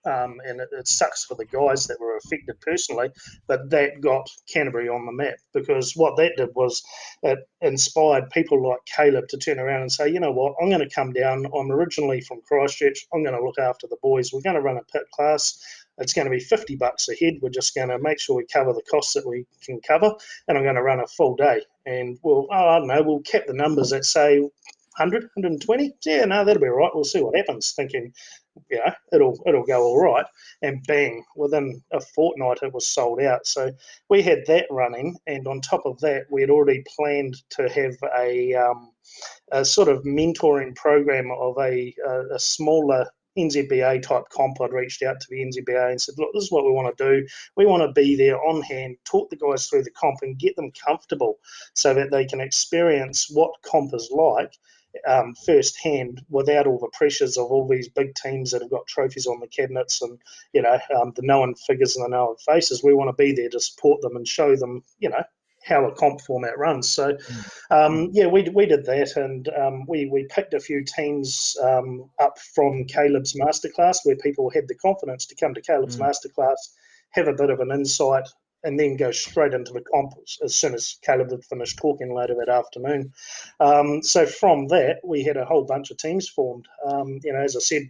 And it sucks for the guys that were affected personally, but that got Canterbury on the map, because what that did was it inspired people like Caleb to turn around and say, you know what, I'm going to come down. I'm originally from Christchurch. I'm going to look after the boys. We're going to run a pit class. It's going to be $50 a head. We're just going to make sure we cover the costs that we can cover, and I'm going to run a full day. And we'll cap the numbers at, say, 100, 120. Yeah, no, that'll be all right. We'll see what happens. Thinking, it'll go all right. And bang, within a fortnight, it was sold out. So we had that running, and on top of that, we had already planned to have a sort of mentoring program of a smaller NZBA type comp. I'd reached out to the NZBA and said, look, this is what we want to do. We want to be there on hand, talk the guys through the comp and get them comfortable so that they can experience what comp is like firsthand, without all the pressures of all these big teams that have got trophies on the cabinets and the known figures and the known faces. We want to be there to support them and show them how a comp format runs. So we did that, and we picked a few teams up from Caleb's masterclass, where people had the confidence to come to Caleb's masterclass, have a bit of an insight, and then go straight into the comp as soon as Caleb had finished talking later that afternoon. So from that, we had a whole bunch of teams formed. As I said,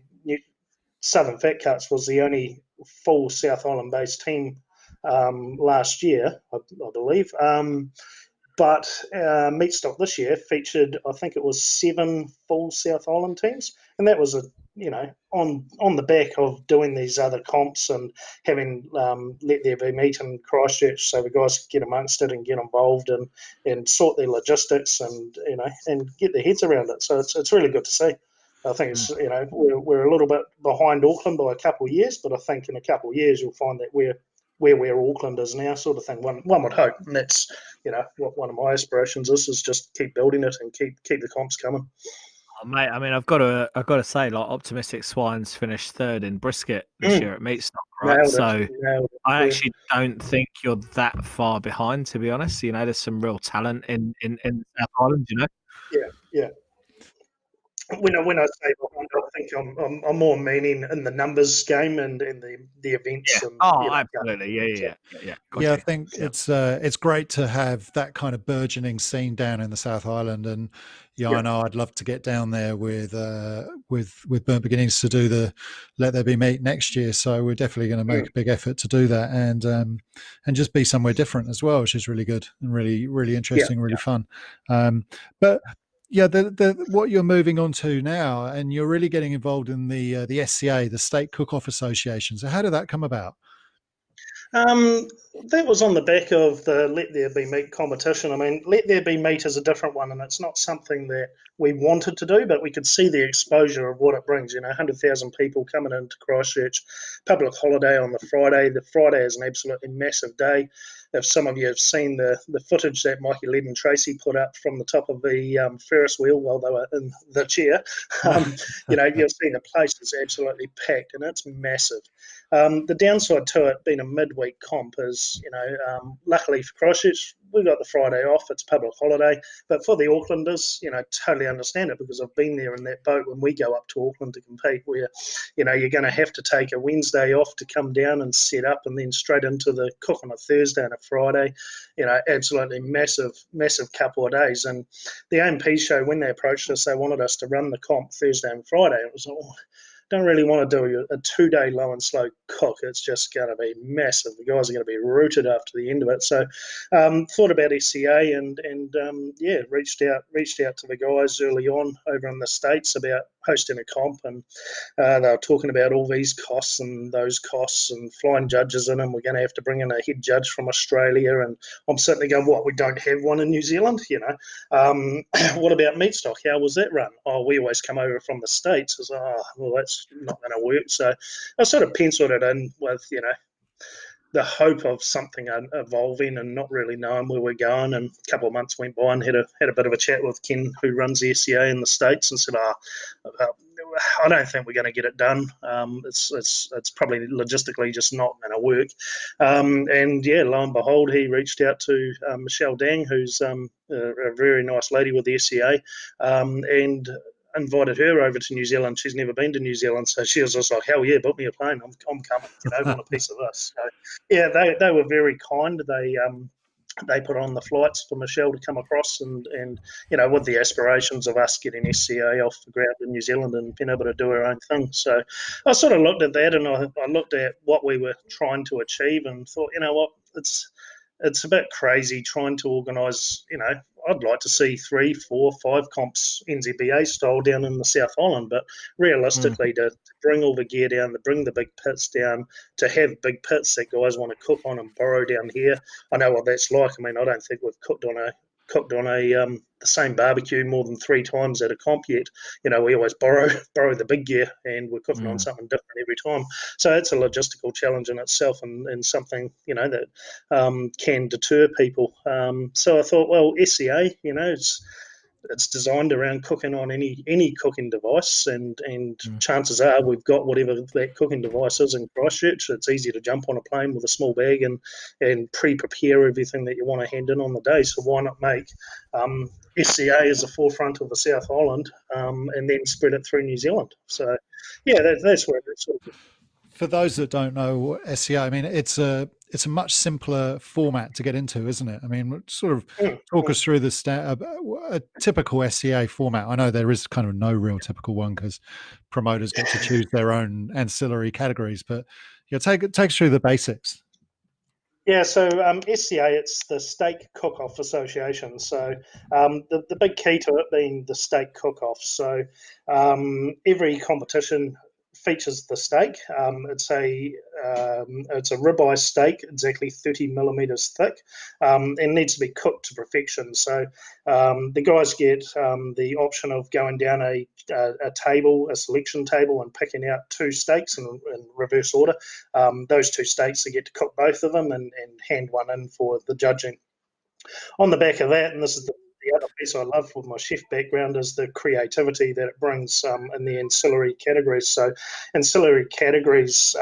Southern Fat Cuts was the only full South Island-based team last year, I believe. But Meatstock this year featured, I think it was 7 full South Island teams, and that was on the back of doing these other comps and having let there be meat in Christchurch, so the guys could get amongst it and get involved and sort their logistics and get their heads around it. So it's really good to see. I think it's we're a little bit behind Auckland by a couple of years, but I think in a couple of years you'll find that we're where Auckland is now, sort of thing. One would hope, and that's what one of my aspirations is just keep building it and keep the comps coming. Mate, I mean, I've got to say, like, Optimistic Swines finished third in brisket this year at Meatstock, right? Nailed So it. Nailed it. I Yeah. actually don't think you're that far behind, to be honest. You know, there's some real talent in South Island. You know. Yeah. When I say behind, I think I'm more meaning in the numbers game and in the events Yeah. and Oh, absolutely. Yeah. Got Yeah, I you. think Yeah. it's great to have that kind of burgeoning scene down in the South Island, and yeah, I know I'd love to get down there with Burnt Beginnings to do the Let There Be Meat next year. So we're definitely going to make a big effort to do that, and just be somewhere different as well, which is really good and really interesting, really fun. But yeah, the what you're moving on to now, and you're really getting involved in the SCA, the State Cook-Off Association. So how did that come about? That was on the back of the Let There Be Meat competition. I mean, Let There Be Meat is a different one, and it's not something that we wanted to do, but we could see the exposure of what it brings. 100,000 people coming into Christchurch, public holiday on the Friday. The Friday is an absolutely massive day. If some of you have seen the footage that Mikey Led and Tracy put up from the top of the Ferris wheel while they were in the chair, you'll see the place is absolutely packed, and it's massive. The downside to it being a midweek comp is, luckily for Christchurch, we got the Friday off. It's public holiday. But for the Aucklanders, totally understand it because I've been there in that boat when we go up to Auckland to compete where, you're going to have to take a Wednesday off to come down and set up and then straight into the cook on a Thursday and a Friday. Absolutely massive couple of days. And the AMP show, when they approached us, they wanted us to run the comp Thursday and Friday. It was don't really want to do a 2-day low and slow cook. It's just going to be massive. The guys are going to be rooted after the end of it. So thought about SCA and reached out to the guys early on over in the States about hosting a comp, and they were talking about all these costs and those costs and flying judges in, and we're going to have to bring in a head judge from Australia. And I'm sitting there going, what, we don't have one in New Zealand? What about Meatstock? How was that run? Oh, we always come over from the States. I was like, well, that's not going to work. So I sort of penciled it in with, the hope of something evolving and not really knowing where we're going. And a couple of months went by and had a bit of a chat with Ken, who runs the SCA in the States, and said, I don't think we're going to get it done. It's probably logistically just not going to work. And yeah, lo and behold, he reached out to Michelle Dang, who's a very nice lady with the SCA, and invited her over to New Zealand. She's never been to New Zealand, so she was just like, hell yeah, book me a plane. I'm coming. Want a piece of this. So yeah, they were very kind. They put on the flights for Michelle to come across, and with the aspirations of us getting SCA off the ground in New Zealand and being able to do our own thing. So I sort of looked at that, and I looked at what we were trying to achieve and thought, what, it's a bit crazy trying to organise, I'd like to see 3, 4, 5 comps NZBA style down in the South Island, but realistically to bring all the gear down, to bring the big pits down, to have big pits that guys want to cook on and borrow down here, I know what that's like. I mean, I don't think we've cooked on the same barbecue more than 3 times at a comp yet. We always borrow the big gear, and we're cooking on something different every time. So it's a logistical challenge in itself, and something that can deter people. So I thought, well, SCA, it's designed around cooking on any cooking device, and chances are we've got whatever that cooking device is in Christchurch. It's easy to jump on a plane with a small bag and pre-prepare everything that you want to hand in on the day. So why not make SCA as the forefront of the South Island, and then spread it through New Zealand? So yeah, that's where it's sort of. For those that don't know SCA, I mean, it's a much simpler format to get into, isn't it? I mean, sort of talk us through a typical SCA format. I know there is kind of no real typical one because promoters get to choose their own ancillary categories, but take us through the basics. Yeah, so SCA, it's the Steak Cook-Off Association. So the big key to it being the steak cook-off. So every competition features the steak. It's a ribeye steak, exactly 30 millimeters thick, and needs to be cooked to perfection. So the guys get the option of going down a selection table, and picking out 2 steaks in reverse order. Those 2 steaks, they get to cook both of them and hand one in for the judging. On the back of that, and this is the other piece I love with my chef background is the creativity that it brings in the ancillary categories. So, ancillary categories,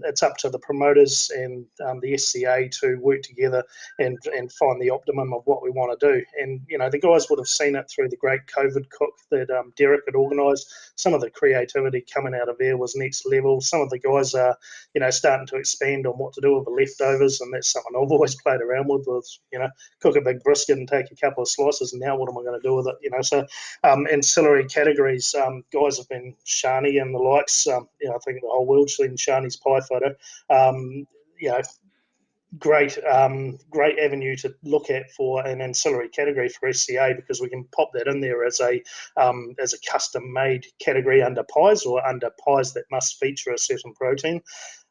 it's up to the promoters and the SCA to work together and find the optimum of what we want to do. And the guys would have seen it through the great COVID cook that Derek had organised. Some of the creativity coming out of there was next level. Some of the guys are starting to expand on what to do with the leftovers, and that's something I've always played around with cook a big brisket and take a couple of slices, and now what am I going to do with it? So ancillary categories, guys have been Shani and the likes. I think the whole world's seen Shani's pie photo. Great avenue to look at for an ancillary category for SCA, because we can pop that in there as a custom made category under pies, or under pies that must feature a certain protein.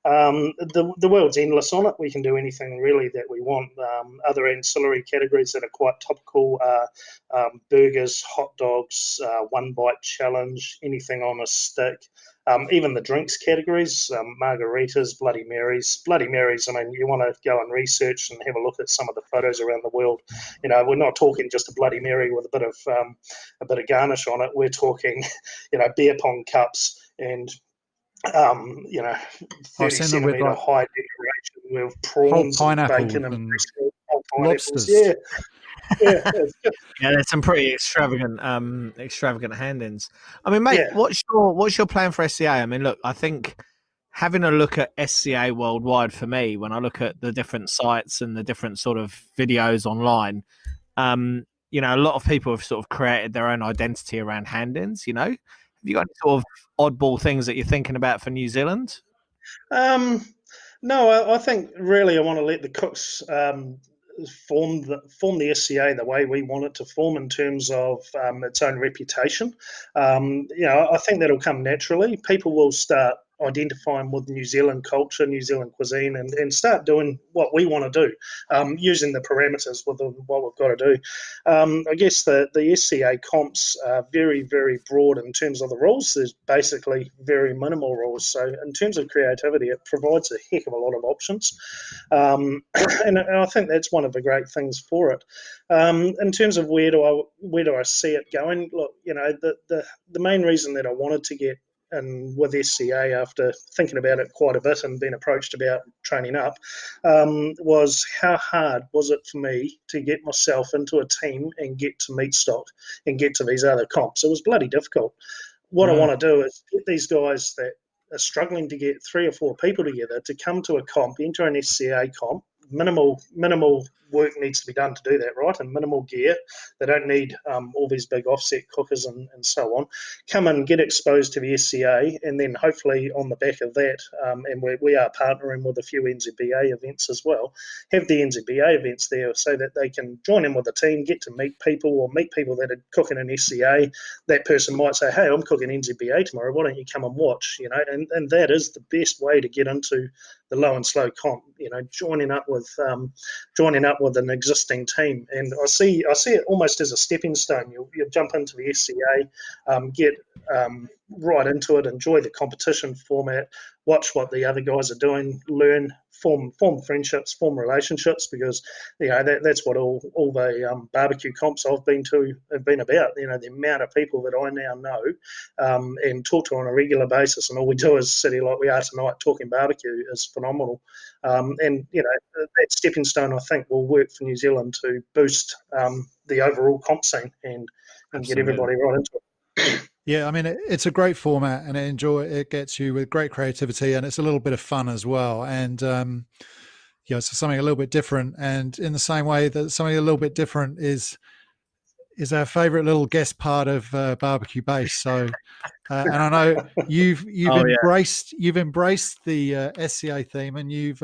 The world's endless on it. We can do anything really that we want. Other ancillary categories that are quite topical are burgers, hot dogs, one bite challenge, anything on a stick. Even the drinks categories, margaritas, Bloody Marys. Bloody Marys, I mean, you want to go and research and have a look at some of the photos around the world. We're not talking just a Bloody Mary with a bit of garnish on it. We're talking, beer pong cups and 30 centimetre high decoration with prawns and bacon and whole lobsters. Yeah. Yeah, there's some pretty extravagant hand-ins. I mean, mate, what's your plan for SCA? I mean, look, I think having a look at SCA worldwide, for me, when I look at the different sites and the different sort of videos online, a lot of people have sort of created their own identity around hand-ins. Have you got any sort of oddball things that you're thinking about for New Zealand? No, I think really I want to let the cooks form the SCA the way we want it to form in terms of its own reputation. I think that'll come naturally. People will start identifying with New Zealand culture, New Zealand cuisine, and start doing what we want to do, using the parameters with what we've got to do. I guess the SCA comps are very, very broad in terms of the rules. There's basically very minimal rules. So in terms of creativity, it provides a heck of a lot of options. And I think that's one of the great things for it. In terms of where do I see it going? Look, the main reason that I wanted to get and with SCA, after thinking about it quite a bit and being approached about training up, was how hard was it for me to get myself into a team and get to meat stock and get to these other comps. It was bloody difficult. What I want to do is get these guys that are struggling to get 3 or 4 people together to come to a comp, enter an SCA comp. Minimal work needs to be done to do that, right? And minimal gear. They don't need all these big offset cookers and so on. Come and get exposed to the SCA, and then hopefully on the back of that, and we are partnering with a few NZBA events as well, have the NZBA events there so that they can join in with the team, get to meet people, or meet people that are cooking an SCA. That person might say, hey, I'm cooking NZBA tomorrow, why don't you come and watch? And that is the best way to get into the low and slow comp, joining up with an existing team. And I see it almost as a stepping stone. You'll jump into the SCA, get right into it, enjoy the competition format, watch what the other guys are doing, learn, form friendships, form relationships, because that's what all the barbecue comps I've been to have been about. The amount of people that I now know and talk to on a regular basis, and all we do is sit here like we are tonight talking barbecue is phenomenal. And that stepping stone, I think, will work for New Zealand to boost the overall comp scene and get everybody right into it. Yeah, I mean, it's a great format, and it gets you with great creativity, and it's a little bit of fun as well. And, so something a little bit different. And in the same way that something a little bit different is our favorite little guest part of Barbecue Base. So, and I know you've embraced the SCA theme, and you've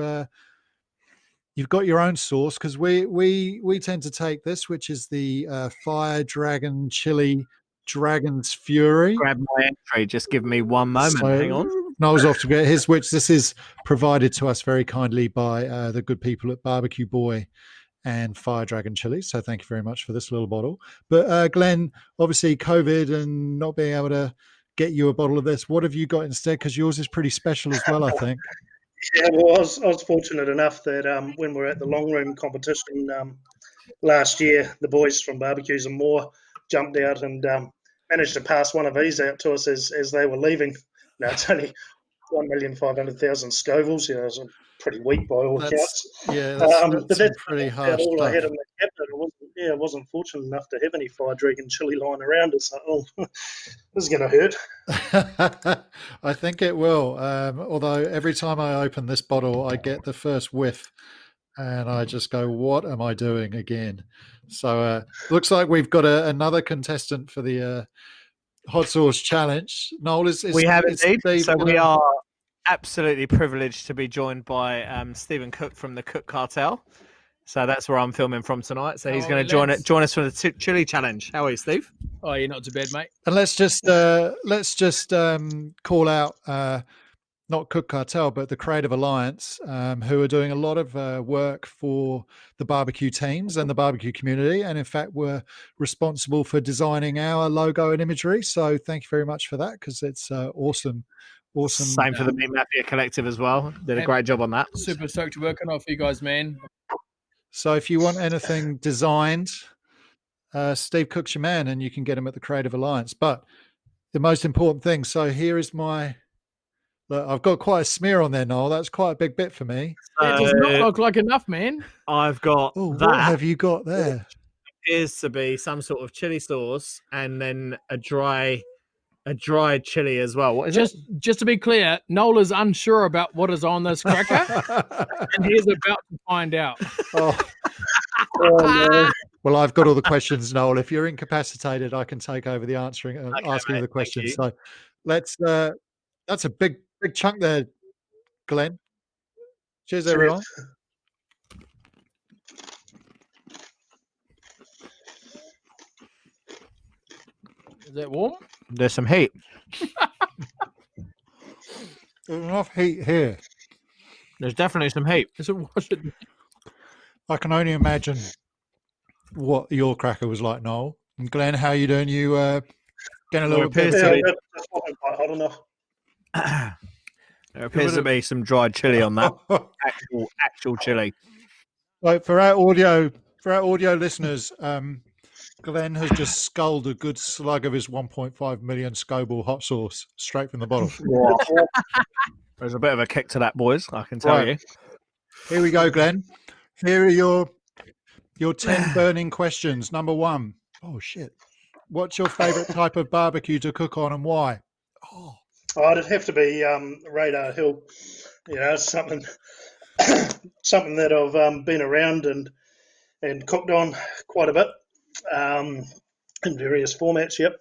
got your own sauce, because we tend to take this, which is the Fire Dragon Chili Dragon's Fury. Grab my entry. Just give me one moment. So, hang on. Noel's off to get his, which this is provided to us very kindly by the good people at Barbecue Boy and Fire Dragon Chili. So thank you very much for this little bottle. But Glenn, obviously COVID and not being able to get you a bottle of this, what have you got instead? Because yours is pretty special as well, I think. Yeah, well, I was fortunate enough that when we're at the long room competition last year, the boys from Barbecues and More jumped out and managed to pass one of these out to us as they were leaving. Now, it's only 1,500,000 Scovilles. It's pretty weak by all accounts. That's But some that's pretty about harsh all I stuff. had in the cabinet. I wasn't fortunate enough to have any fire dragon chili lying around. It's like, this is going to hurt. I think it will. Although every time I open this bottle, I get the first whiff, and I just go, "What am I doing again?" So looks like we've got another contestant for the hot sauce challenge. Noel, We have indeed. Steve So we are absolutely privileged to be joined by Stephen Cook from the Cook Cartel. So that's where I'm filming from tonight. So he's going to join us for the chili challenge. How are you, Steve? Oh, you're not too bad, mate. And let's just call out not Cook Cartel, but the Creative Alliance, who are doing a lot of work for the barbecue teams and the barbecue community, and in fact were responsible for designing our logo and imagery. So thank you very much for that, because it's awesome. Same for the Meat Mafia Collective as well. Did a great job on that. Super stoked to working off you guys, man. So if you want anything designed, Steve Cook's your man, and you can get him at the Creative Alliance. But the most important thing, so here is my... Look, I've got quite a smear on there, Noel. That's quite a big bit for me. It does not look like enough, man. I've got that. What have you got there? Appears to be some sort of chili sauce, and then a dried chili as well. What is it? Just to be clear, Noel is unsure about what is on this cracker, and he's about to find out. Oh, no. Well, I've got all the questions, Noel. If you're incapacitated, I can take over the asking mate, the questions. thank So let's. That's a big chunk there, Glenn. Cheers, everyone. Is that warm? There's some heat. There's enough heat here. There's definitely some heat. Is it wash it? I can only imagine what your cracker was like, Noel. And Glenn, how are you doing? You getting a little bit? That's not quite hot enough. There appears to be some dried chili on that. actual chili. Right, for our audio listeners, Glenn has just sculled a good slug of his 1.5 million Scoville hot sauce straight from the bottle. There's a bit of a kick to that, boys. I can tell you. Here we go, Glenn. Here are your 10 burning questions. Number 1. Oh shit! What's your favourite type of barbecue to cook on, and why? Oh, it'd have to be Radar Hill. Something that I've been around and cooked on quite a bit in various formats. Yep.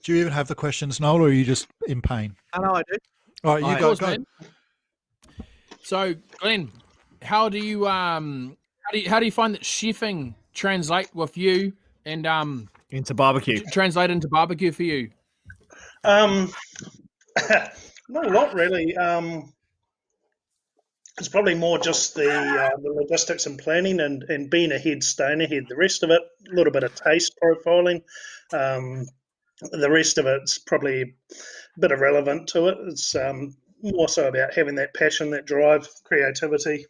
Do you even have the questions, Noel, or are you just in pain? No, I do. All right, you go. Man. So, Glenn, how do you find that chefing translate with you and into barbecue? Translate into barbecue for you? Not a lot, really. It's probably more just the logistics and planning and being ahead, staying ahead. The rest of it, a little bit of taste profiling. The rest of it's probably a bit irrelevant to it. It's more so about having that passion, that drive, creativity.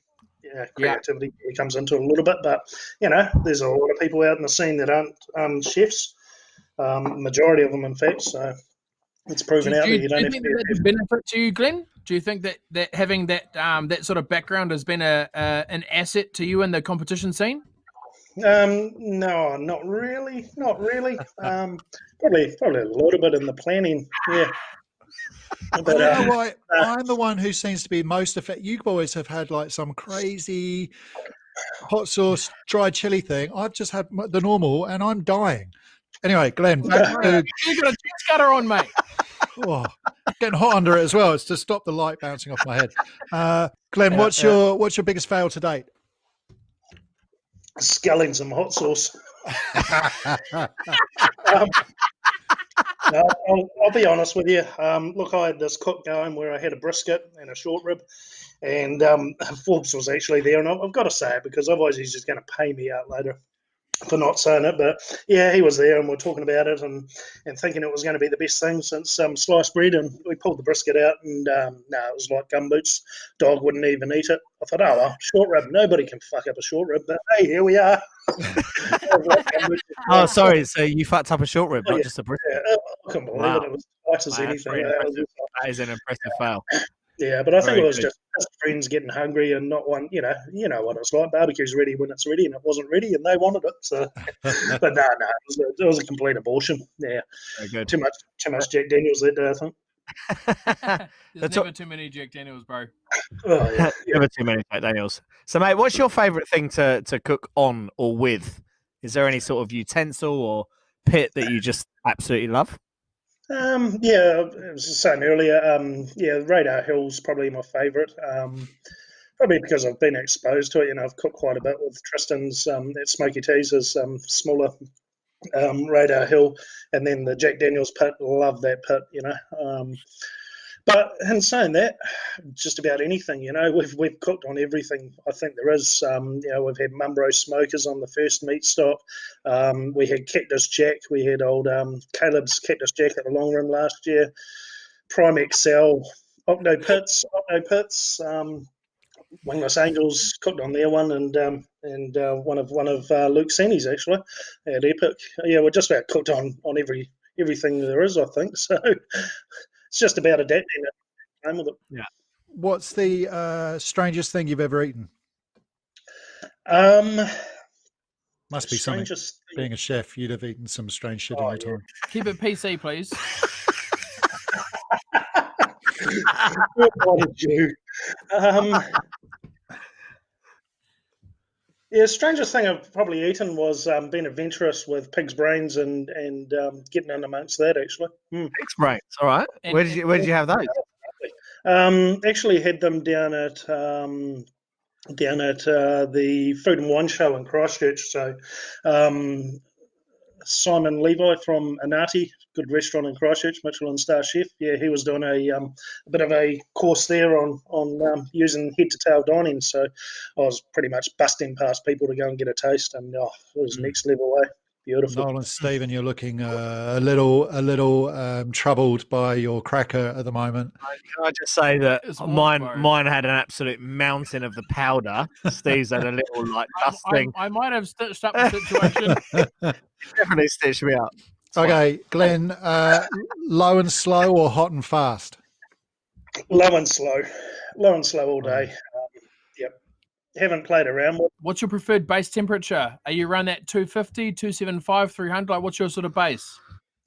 Creativity comes into it a little bit, but there's a lot of people out in the scene that aren't chefs. Majority of them, in fact. So it's proven out that you don't have to be. That's a benefit to you, Glenn? Do you think that having that sort of background has been an asset to you in the competition scene? No, not really. Probably a little bit in the planning. Yeah. But, you know what? I'm the one who seems to be most affected. You boys have had like some crazy hot sauce, dried chili thing. I've just had the normal, and I'm dying. Anyway, Glenn, you got a jet cutter on, mate. Oh, getting hot under it as well. It's to stop the light bouncing off my head. Glenn, what's your biggest fail to date? Sculling some hot sauce. No, I'll be honest with you. Look, I had this cook going where I had a brisket and a short rib, and Forbes was actually there, and I've got to say it because otherwise he's just going to pay me out later. for not saying it, but yeah, he was there and we're talking about it and thinking it was going to be the best thing since sliced bread. And we pulled the brisket out and no, it was like gumboots. Dog wouldn't even eat it. I thought, oh well, short rib. Nobody can fuck up a short rib, but hey, here we are. Oh, sorry. So you fucked up a short rib, not just a brisket. Yeah, I couldn't believe it. It was twice as anything. That is an impressive fail. Yeah, but I think Very it was good. just friends getting hungry and not one. You know what it's like. Barbecue's ready when it's ready, and it wasn't ready, and they wanted it. So, but no, it was a complete abortion. Yeah, Very good. too much Jack Daniels that day, I think. There's never too many Jack Daniels, bro. Oh, yeah. Never too many Jack Daniels. So, mate, what's your favourite thing to cook on or with? Is there any sort of utensil or pit that you just absolutely love? Yeah, I was saying earlier. Yeah, Radar Hill's probably my favourite. Probably because I've been exposed to it. I've cooked quite a bit with Tristan's at Smoky T's, smaller Radar Hill, and then the Jack Daniels pit. Love that pit. But in saying that, just about anything, we've cooked on everything. I think there is. We've had Mumbro smokers on the first meat stop. We had Cactus Jack. We had old Caleb's Cactus Jack at the Long Room last year. Prime XL Octo Pits. Wingless Angels cooked on their one, and one of Luke Seni's actually at Epic. Yeah, we're just about cooked on everything there is, I think. So it's just about adapting it. With it. Yeah. What's the strangest thing you've ever eaten? Must be something. Being a chef, you'd have eaten some strange shit in your time. Keep it PC, please. What a Jew. Yeah, strangest thing I've probably eaten was being adventurous with pig's brains and getting in amongst that, actually. Pig's brains, all right. Where did you have those? Actually had them down at the Food and Wine Show in Christchurch. So Simon Levi from Anati, good restaurant in Christchurch, Michelin star chef. Yeah, he was doing a bit of a course there on using head to tail dining. So I was pretty much busting past people to go and get a taste, and it was next level way. Beautiful. Noel and Stephen, you're looking a little troubled by your cracker at the moment. Can I just say that mine had an absolute mountain of the powder. Steve's had a little dust thing. I might have stitched up the situation. Definitely stitched me up. Okay, Glenn, low and slow or hot and fast? Low and slow all day. Yep. Haven't played around with. What's your preferred base temperature? Are you around that 250, 275, 300? Like, what's your sort of base?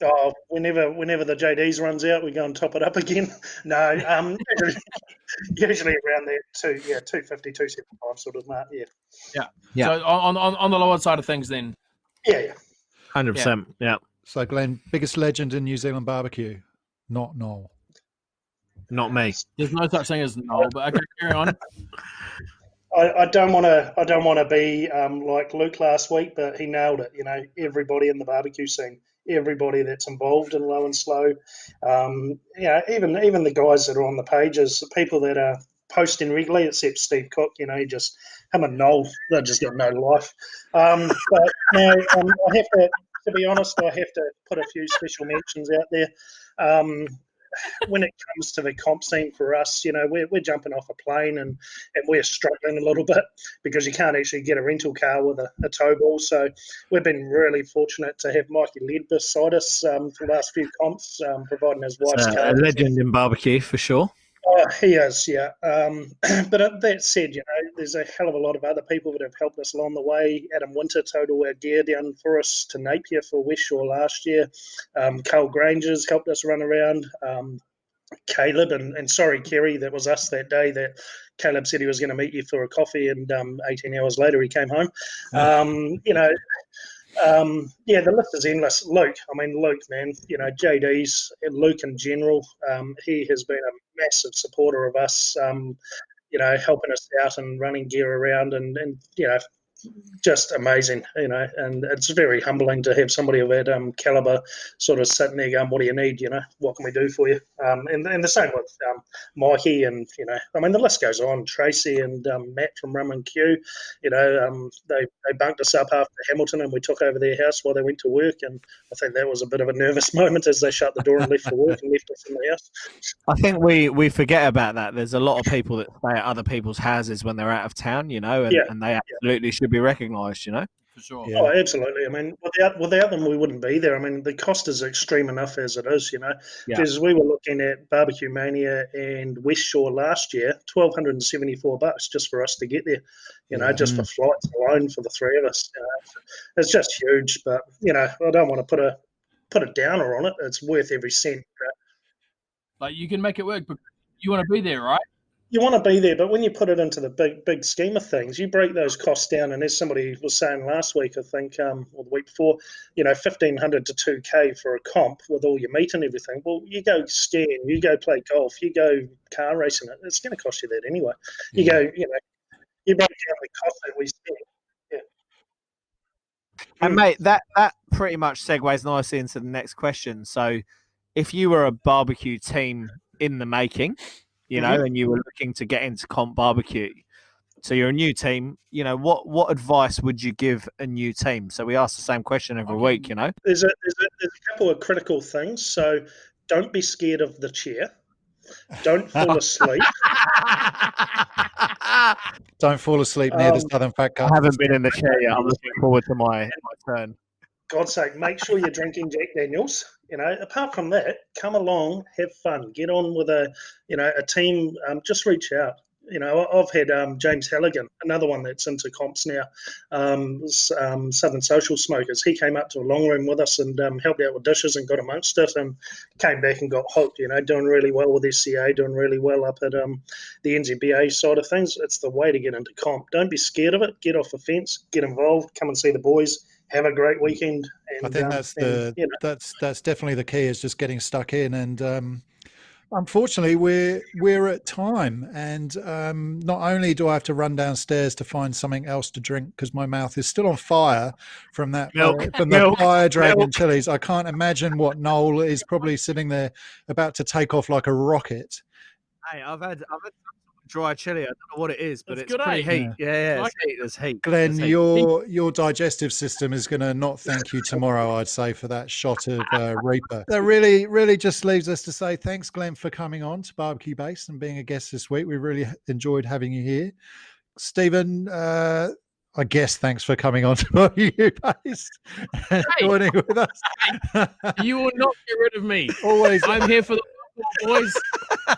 Oh, whenever the JD's runs out, we go and top it up again. No, usually around there 250, 275 sort of mark. Yeah. So on the lower side of things, then. Yeah. 100%. Yeah. So, Glenn, biggest legend in New Zealand barbecue, not Noel. Not me. There's no such thing as Noel, but okay, carry on. I don't want to be like Luke last week, but he nailed it. Everybody in the barbecue scene, everybody that's involved in low and slow, even the guys that are on the pages, the people that are posting regularly, except Steve Cook. Just him and Noel, they've just got no life. But no, I have to be honest, I have to put a few special mentions out there. When it comes to the comp scene for us, we're jumping off a plane and we're struggling a little bit because you can't actually get a rental car with a tow ball. So we've been really fortunate to have Mikey Led beside us for the last few comps, providing his wife's car. A legend in barbecue for sure. Oh, he is, yeah. But that said, there's a hell of a lot of other people that have helped us along the way. Adam Winter towed all our gear down for us to Napier for West Shore last year. Carl Granger's helped us run around. Caleb and sorry, Kerry, that was us that day that Caleb said he was going to meet you for a coffee, and 18 hours later he came home. The list is endless. Luke, man, JD's and Luke in general, he has been a massive supporter of us, helping us out and running gear around and just amazing, and it's very humbling to have somebody of that caliber sort of sitting there going, what do you need, what can we do for you? And the same with Mikey and, the list goes on. Tracy and Matt from Rum and Q, they bunked us up after Hamilton and we took over their house while they went to work, and I think that was a bit of a nervous moment as they shut the door and left for work and left us in the house. I think we forget about that. There's a lot of people that stay at other people's houses when they're out of town, and they absolutely should be recognised, For sure. Yeah. Oh, absolutely. Without them, we wouldn't be there. The cost is extreme enough as it is, because we were looking at Barbecue Mania and West Shore last year, $1,274 just for us to get there, just for flights alone for the three of us. It's just huge, but, I don't want to put a downer on it. It's worth every cent. Like, you can make it work, but you want to be there, right? You want to be there, but when you put it into the big scheme of things, you break those costs down. And as somebody was saying last week, I think, or the week before, $1,500 to $2,000 for a comp with all your meat and everything. Well, you go skiing, you go play golf, you go car racing. It's going to cost you that anyway. You go, you break down the cost that we spend. Yeah. And mate, that pretty much segues nicely into the next question. So, if you were a barbecue team in the making, and you were looking to get into comp barbecue, so you're a new team, what advice would you give a new team? So we ask the same question every week, There's a couple of critical things. So don't be scared of the chair. Don't fall asleep. Don't fall asleep near the Southern Fat Cuts. I haven't been in the chair yet. I'm looking forward to my turn. God's sake, make sure you're drinking Jack Daniels. Apart from that, come along, have fun, get on with a team. Just reach out. I've had James Halligan, another one that's into comps now, Southern Social Smokers. He came up to a long room with us and helped out with dishes and got amongst it and came back and got hooked, doing really well with SCA, doing really well up at the NZBA side of things. It's the way to get into comp. Don't be scared of it. Get off the fence, get involved, come and see the boys. Have a great weekend. And, I think that's definitely the key, is just getting stuck in. And unfortunately, we're at time, and not only do I have to run downstairs to find something else to drink because my mouth is still on fire from that the Fire Dragon chilies. I can't imagine what Noel is probably sitting there about to take off like a rocket. Hey, I've had dry chili. I don't know what it is, but it's good, pretty heat. Yeah. It's heat. Glenn, your digestive system is going to not thank you tomorrow, I'd say, for that shot of Reaper. That really just leaves us to say thanks, Glenn, for coming on to Barbecue Base and being a guest this week. We really enjoyed having you here. Stephen, I guess thanks for coming on to Barbecue Base and joining with us. You will not get rid of me. Always. I'm here for the boys.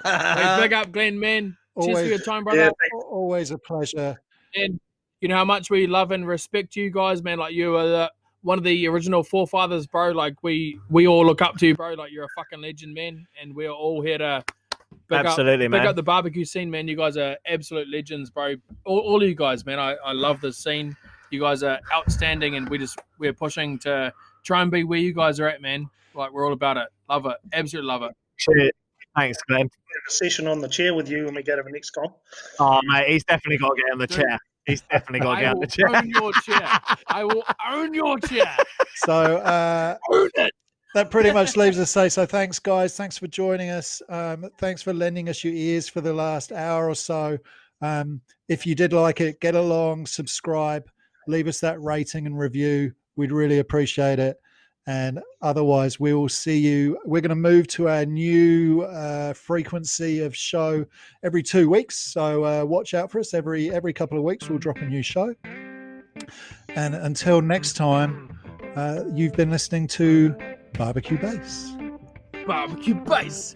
Hey, big up, Glenn, man. Cheers for your time, brother. Yeah, always a pleasure. And you know how much we love and respect you guys, man. Like, you are one of the original forefathers, bro. Like, we all look up to you, bro. Like, you're a fucking legend, man. And we're all here to pick up the barbecue scene, man. You guys are absolute legends, bro. All of you guys, man. I love this scene. You guys are outstanding, and we're pushing to try and be where you guys are at, man. Like, we're all about it. Love it. Absolutely love it. Cheers. Thanks, Glenn. A session on the chair with you when we go to the next comp. Oh, mate, he's definitely got to get on the chair. He's definitely got to get on the chair. I will own your chair. So own it. That pretty much leaves us to say, so thanks, guys. Thanks for joining us. Thanks for lending us your ears for the last hour or so. If you did like it, get along, subscribe, leave us that rating and review. We'd really appreciate it. And otherwise, we will see you. We're going to move to our new frequency of show every 2 weeks. So watch out for us. Every couple of weeks, we'll drop a new show. And until next time, you've been listening to Barbecue Base. Barbecue Base.